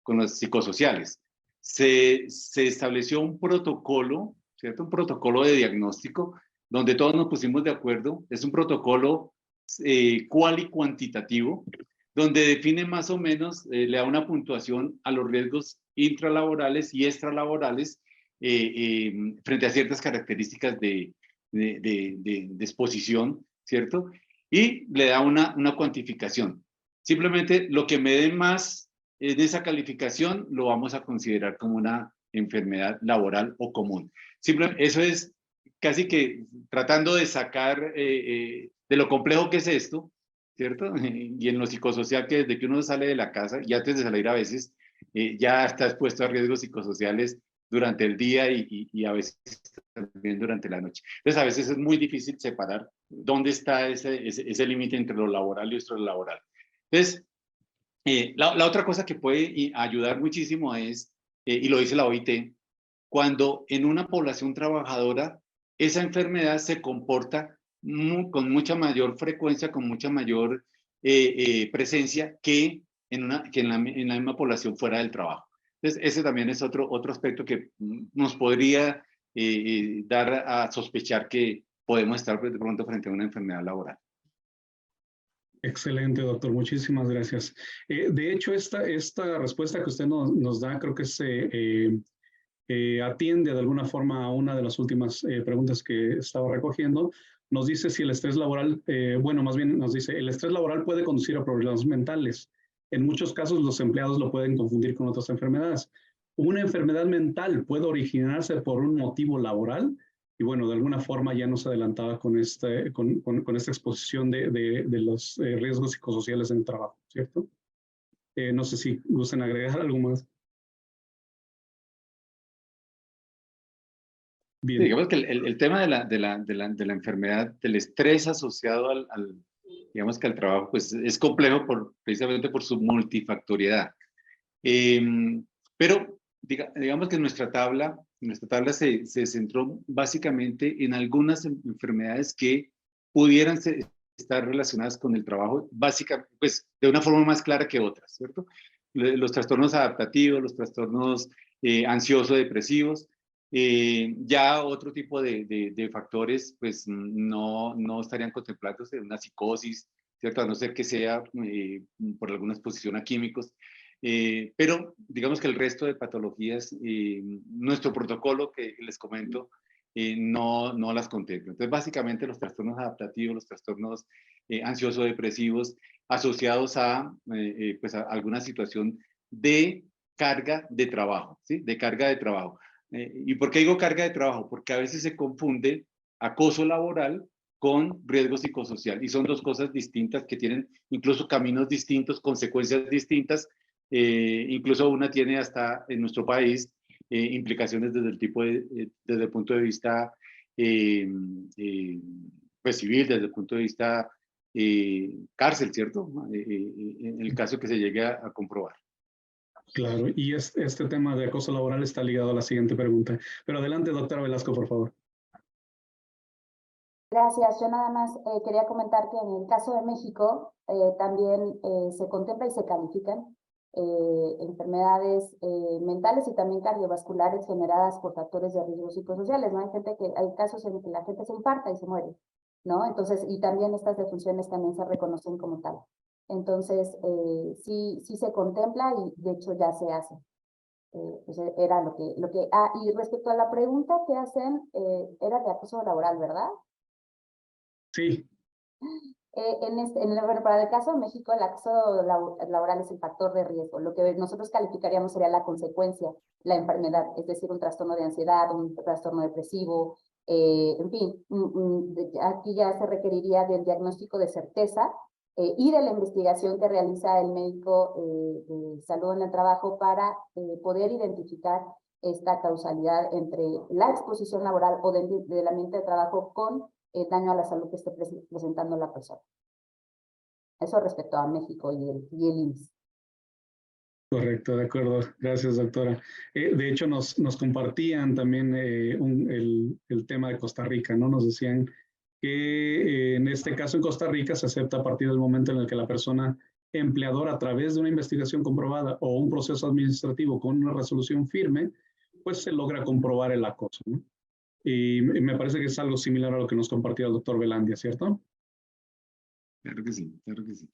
con los psicosociales. Se estableció un protocolo, ¿cierto? Un protocolo de diagnóstico donde todos nos pusimos de acuerdo. Es un protocolo cual y cuantitativo, donde define más o menos, le da una puntuación a los riesgos intralaborales y extralaborales frente a ciertas características de exposición, ¿cierto? Y le da una cuantificación. Simplemente lo que me dé más de esa calificación lo vamos a considerar como una enfermedad laboral o común. Simplemente, eso es casi que tratando de sacar de lo complejo que es esto, ¿cierto? Y en lo psicosocial, que desde que uno sale de la casa y antes de salir a veces ya está expuesto a riesgos psicosociales durante el día y a veces también durante la noche. Entonces a veces es muy difícil separar dónde está ese límite entre lo laboral y lo laboral. Entonces, la otra cosa que puede ayudar muchísimo es, y lo dice la OIT, cuando en una población trabajadora esa enfermedad se comporta con mucha mayor frecuencia, con mucha mayor presencia que en la misma población fuera del trabajo. Entonces, ese también es otro aspecto que nos podría dar a sospechar que podemos estar de pronto frente a una enfermedad laboral. Excelente, doctor. Muchísimas gracias. De hecho, esta respuesta que usted nos da creo que se atiende de alguna forma a una de las últimas preguntas que estaba recogiendo. Nos dice si el estrés laboral, bueno, más bien nos dice, el estrés laboral puede conducir a problemas mentales. En muchos casos los empleados lo pueden confundir con otras enfermedades. ¿Una enfermedad mental puede originarse por un motivo laboral? Y bueno, de alguna forma ya nos adelantaba con esta exposición de los riesgos psicosociales en el trabajo, ¿cierto? No sé si gustan agregar algo más. Bien. Sí, digamos que el tema de la enfermedad, del estrés asociado digamos que al trabajo, pues es complejo precisamente por su multifactoriedad. Pero digamos que nuestra tabla se centró básicamente en algunas enfermedades que pudieran estar relacionadas con el trabajo, básicamente, pues de una forma más clara que otras, ¿cierto? Los trastornos adaptativos, los trastornos ansioso-depresivos, ya otro tipo de factores, pues no estarían contemplados en una psicosis, ¿cierto? A no ser que sea por alguna exposición a químicos. Pero digamos que el resto de patologías, nuestro protocolo que les comento, no las contempla. Entonces, básicamente los trastornos adaptativos, los trastornos ansioso-depresivos asociados pues a alguna situación de carga de trabajo, ¿sí? De carga de trabajo. ¿Y por qué digo carga de trabajo? Porque a veces se confunde acoso laboral con riesgo psicosocial, y son dos cosas distintas que tienen incluso caminos distintos, consecuencias distintas, incluso una tiene hasta en nuestro país implicaciones desde el punto de vista pues civil, desde el punto de vista cárcel, ¿cierto? En el caso que se llegue a comprobar. Claro, y este tema de acoso laboral está ligado a la siguiente pregunta. Pero adelante, doctora Velasco, por favor. Gracias. Yo nada más quería comentar que en el caso de México también se contempla y se califican enfermedades mentales y también cardiovasculares generadas por factores de riesgo psicosociales, ¿no? Hay casos en que la gente se infarta y se muere, ¿no? Entonces, y también estas defunciones también se reconocen como tal. Entonces, sí se contempla y de hecho ya se hace. Pues era y respecto a la pregunta que hacen, era de acoso laboral, ¿verdad? Sí. Para el caso de México, el acoso laboral es el factor de riesgo. Lo que nosotros calificaríamos sería la consecuencia, la enfermedad, es decir, un trastorno de ansiedad, un trastorno depresivo, en fin, aquí ya se requeriría del diagnóstico de certeza y de la investigación que realiza el médico de salud en el trabajo para poder identificar esta causalidad entre la exposición laboral o del ambiente de trabajo con daño a la salud que esté presentando la persona. Eso respecto a México y el IMSS. Correcto, de acuerdo. Gracias, doctora. De hecho, nos compartían también el tema de Costa Rica, ¿no? Nos decían que en este caso en Costa Rica se acepta a partir del momento en el que la persona empleadora, a través de una investigación comprobada o un proceso administrativo con una resolución firme, pues se logra comprobar el acoso, ¿no? Y me parece que es algo similar a lo que nos compartió el doctor Velandia, ¿cierto? Claro que sí, claro que sí.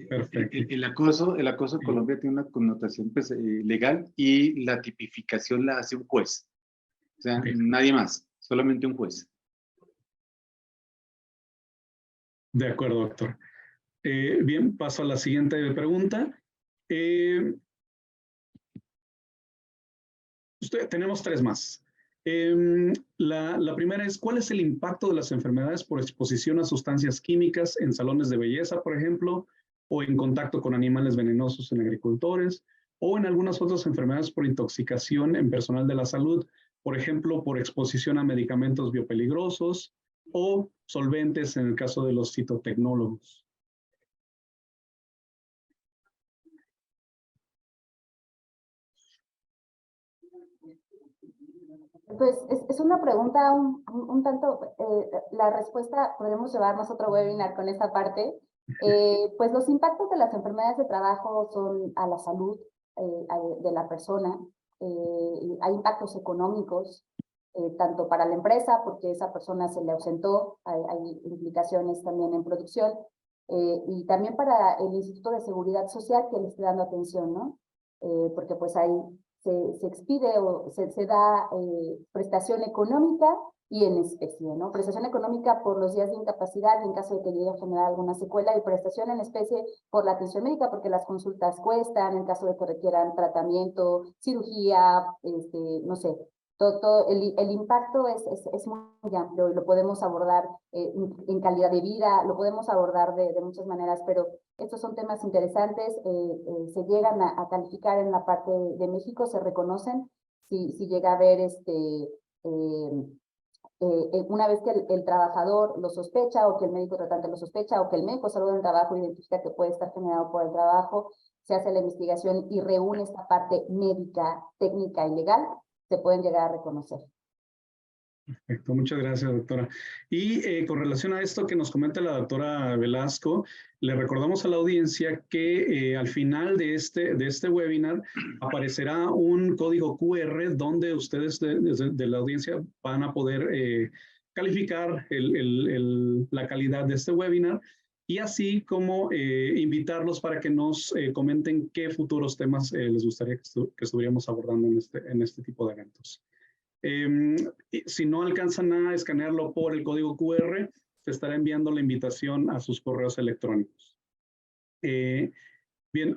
Perfecto. El acoso en Colombia tiene una connotación pues, legal, y la tipificación la hace un juez. O sea, nadie más, solamente un juez. De acuerdo, doctor. Bien, paso a la siguiente pregunta. Tenemos tres más. La primera es, ¿cuál es el impacto de las enfermedades por exposición a sustancias químicas en salones de belleza, por ejemplo, o en contacto con animales venenosos en agricultores, o en algunas otras enfermedades por intoxicación en personal de la salud, por ejemplo, por exposición a medicamentos biopeligrosos o solventes en el caso de los citotecnólogos? Pues es una pregunta un tanto, la respuesta, podremos llevarnos otro webinar con esta parte. Pues los impactos de las enfermedades de trabajo son a la salud de la persona. Hay impactos económicos, tanto para la empresa, porque esa persona se le ausentó, hay implicaciones también en producción, y también para el Instituto de Seguridad Social que le esté dando atención, ¿no? Porque pues ahí se expide o se da prestación económica y en especie, ¿no? Prestación económica por los días de incapacidad en caso de que llegue a generar alguna secuela, y prestación en especie por la atención médica, porque las consultas cuestan, en caso de que requieran tratamiento, cirugía, no sé, todo el impacto es muy amplio y lo podemos abordar en calidad de vida, lo podemos abordar de muchas maneras, pero estos son temas interesantes, se llegan a calificar en la parte de México, se reconocen, si llega a haber una vez que el trabajador lo sospecha, o que el médico tratante lo sospecha, o que el médico de salud del trabajo identifica que puede estar generado por el trabajo, se hace la investigación y reúne esta parte médica, técnica y legal, se pueden llegar a reconocer. Perfecto, muchas gracias, doctora. Y con relación a esto que nos comenta la doctora Velasco, le recordamos a la audiencia que al final de este webinar aparecerá un código QR donde ustedes de la audiencia van a poder calificar la calidad de este webinar, y así como invitarlos para que nos comenten qué futuros temas les gustaría que estuviéramos abordando en este tipo de eventos. Si no alcanzan a escanearlo por el código QR, se estará enviando la invitación a sus correos electrónicos. Bien,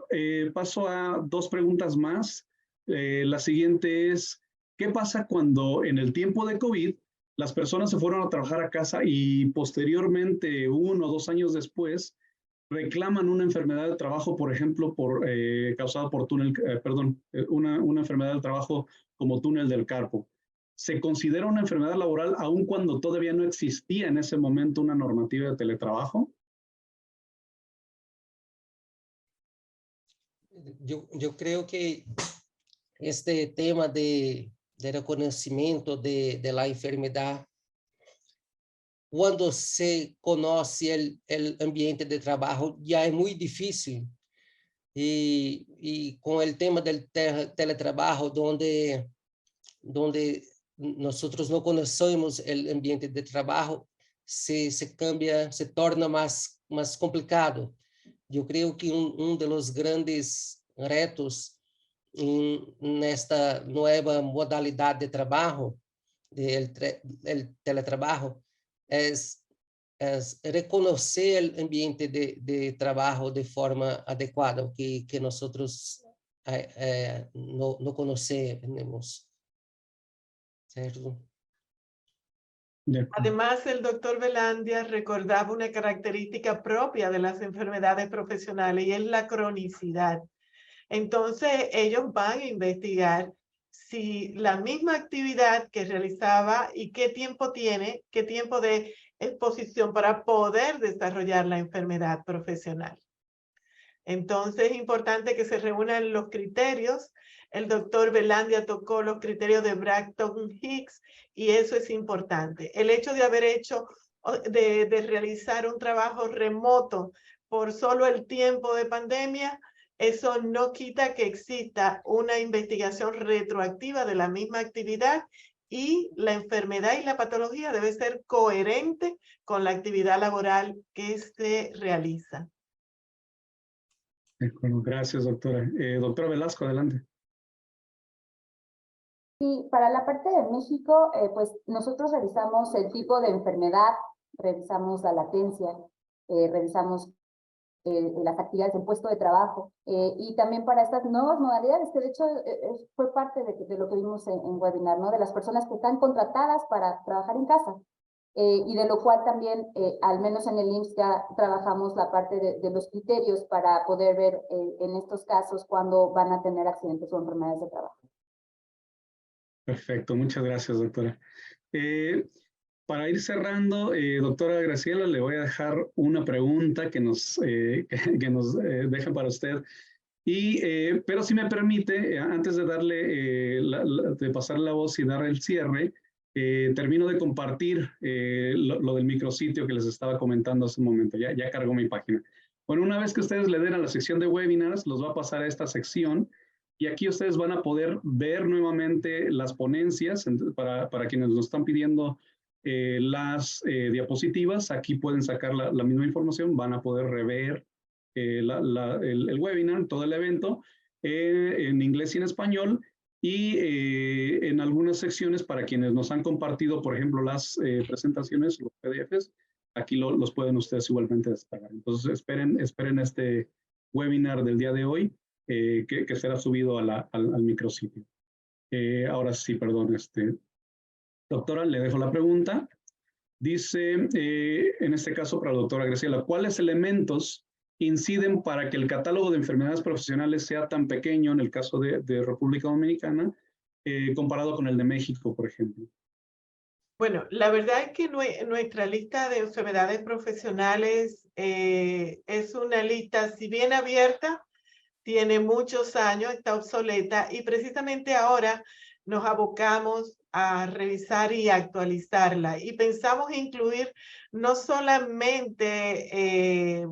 paso a dos preguntas más. La siguiente es, ¿qué pasa cuando en el tiempo de COVID las personas se fueron a trabajar a casa y posteriormente, 1 o 2 años después, reclaman una enfermedad de trabajo, por ejemplo, causada por una enfermedad del trabajo como túnel del carpo? ¿Se considera una enfermedad laboral aun cuando todavía no existía en ese momento una normativa de teletrabajo? Yo creo que este tema de reconocimiento de la enfermedad, cuando se conoce el ambiente de trabajo, ya es muy difícil. Y con el tema del teletrabajo, donde nosotros no conocemos el ambiente de trabajo, se cambia, se torna más complicado. Yo creo que uno de los grandes retos en esta nueva modalidad de trabajo, del teletrabajo, es reconocer el ambiente de trabajo de forma adecuada, que nosotros no conocemos. ¿Cierto? Además, el doctor Velandia recordaba una característica propia de las enfermedades profesionales y es la cronicidad. Entonces, ellos van a investigar si la misma actividad que realizaba y qué tiempo tiene, qué tiempo de exposición para poder desarrollar la enfermedad profesional. Entonces, es importante que se reúnan los criterios. El doctor Velandia tocó los criterios de Braxton-Hicks y eso es importante. El hecho de haber de realizar un trabajo remoto por solo el tiempo de pandemia, eso no quita que exista una investigación retroactiva de la misma actividad y la enfermedad y la patología debe ser coherente con la actividad laboral que se realiza. Bueno, gracias, doctora. Doctora Velasco, adelante. Sí, para la parte de México, pues nosotros revisamos el tipo de enfermedad, revisamos la latencia, revisamos las actividades del puesto de trabajo, y también para estas nuevas modalidades, que de hecho fue parte de lo que vimos en webinar, ¿no? De las personas que están contratadas para trabajar en casa, y de lo cual también, al menos en el IMSS, ya trabajamos la parte de los criterios para poder ver en estos casos cuándo van a tener accidentes o enfermedades de trabajo. Perfecto, muchas gracias, doctora. Para ir cerrando, doctora Graciela, le voy a dejar una pregunta que nos deja para usted. Pero si me permite, antes de darle, de pasar la voz y dar el cierre, termino de compartir lo del micrositio que les estaba comentando hace un momento. Ya cargó mi página. Bueno, una vez que ustedes le den a la sección de webinars, los va a pasar a esta sección. Y aquí ustedes van a poder ver nuevamente las ponencias para quienes nos están pidiendo las diapositivas. Aquí pueden sacar la misma información, van a poder rever el webinar, todo el evento, en inglés y en español. Y en algunas secciones, para quienes nos han compartido, por ejemplo, las presentaciones, los PDFs, aquí los pueden ustedes igualmente descargar. Entonces, esperen este webinar del día de hoy. Que será subido al micrositio. Ahora sí, perdón. Doctora, le dejo la pregunta. Dice, en este caso para la doctora Graciela, ¿cuáles elementos inciden para que el catálogo de enfermedades profesionales sea tan pequeño en el caso de República Dominicana comparado con el de México, por ejemplo? Bueno, la verdad es que nuestra lista de enfermedades profesionales es una lista, si bien abierta, tiene muchos años, está obsoleta y precisamente ahora nos abocamos a revisar y actualizarla y pensamos incluir no solamente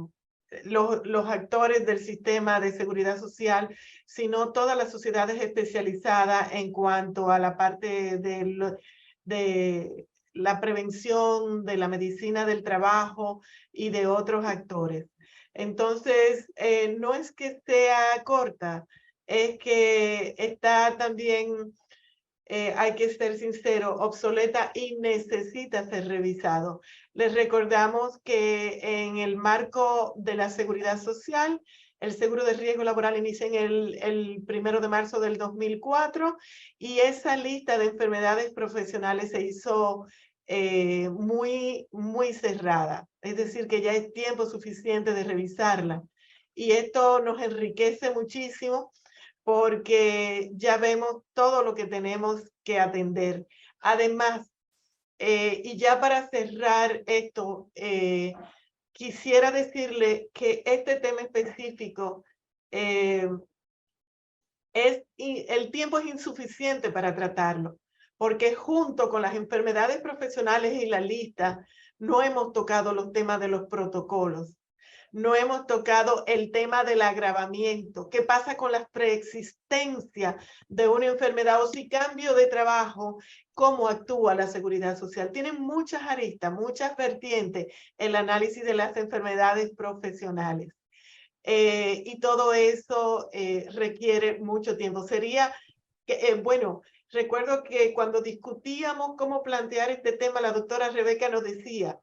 los actores del sistema de seguridad social, sino todas las sociedades especializadas en cuanto a la parte de la prevención, de la medicina del trabajo y de otros actores. Entonces, no es que sea corta, es que está también hay que ser sincero, obsoleta y necesita ser revisado. Les recordamos que en el marco de la seguridad social, el seguro de riesgo laboral inicia en el 1 de marzo del 2004 y esa lista de enfermedades profesionales se hizo muy cerrada. Es decir, que ya es tiempo suficiente de revisarla. Y esto nos enriquece muchísimo porque ya vemos todo lo que tenemos que atender. Además, y ya para cerrar esto, quisiera decirle que este tema específico, el tiempo es insuficiente para tratarlo, porque junto con las enfermedades profesionales y la lista, no hemos tocado los temas de los protocolos. No hemos tocado el tema del agravamiento. ¿Qué pasa con la preexistencia de una enfermedad o si cambio de trabajo? ¿Cómo actúa la seguridad social? Tienen muchas aristas, muchas vertientes el análisis de las enfermedades profesionales. Y todo eso requiere mucho tiempo. Bueno, recuerdo que cuando discutíamos cómo plantear este tema, la doctora Rebeca nos decía,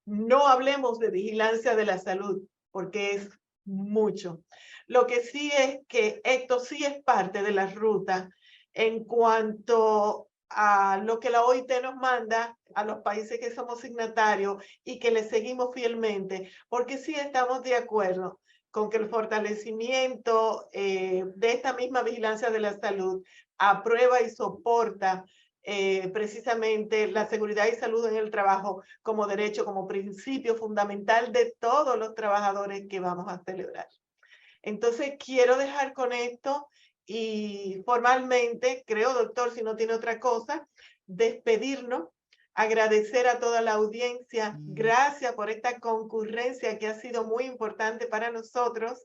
no hablemos de vigilancia de la salud, porque es mucho. Lo que sí es que esto sí es parte de la ruta en cuanto a lo que la OIT nos manda a los países que somos signatarios y que le seguimos fielmente, porque sí estamos de acuerdo con que el fortalecimiento de esta misma vigilancia de la salud aprueba y soporta precisamente la seguridad y salud en el trabajo como derecho, como principio fundamental de todos los trabajadores que vamos a celebrar. Entonces, quiero dejar con esto y formalmente, creo, doctor, si no tiene otra cosa, despedirnos, agradecer a toda la audiencia, gracias por esta concurrencia que ha sido muy importante para nosotros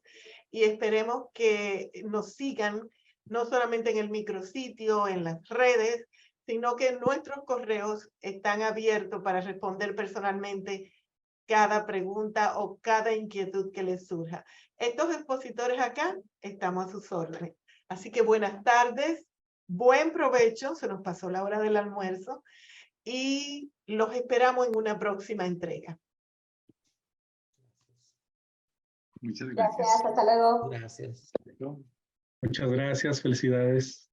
y esperemos que nos sigan, no solamente en el micrositio, en las redes, sino que nuestros correos están abiertos para responder personalmente cada pregunta o cada inquietud que les surja. Estos expositores acá estamos a sus órdenes. Así que buenas tardes, buen provecho, se nos pasó la hora del almuerzo y los esperamos en una próxima entrega. Muchas gracias. Gracias, hasta luego. Gracias. Muchas gracias, felicidades.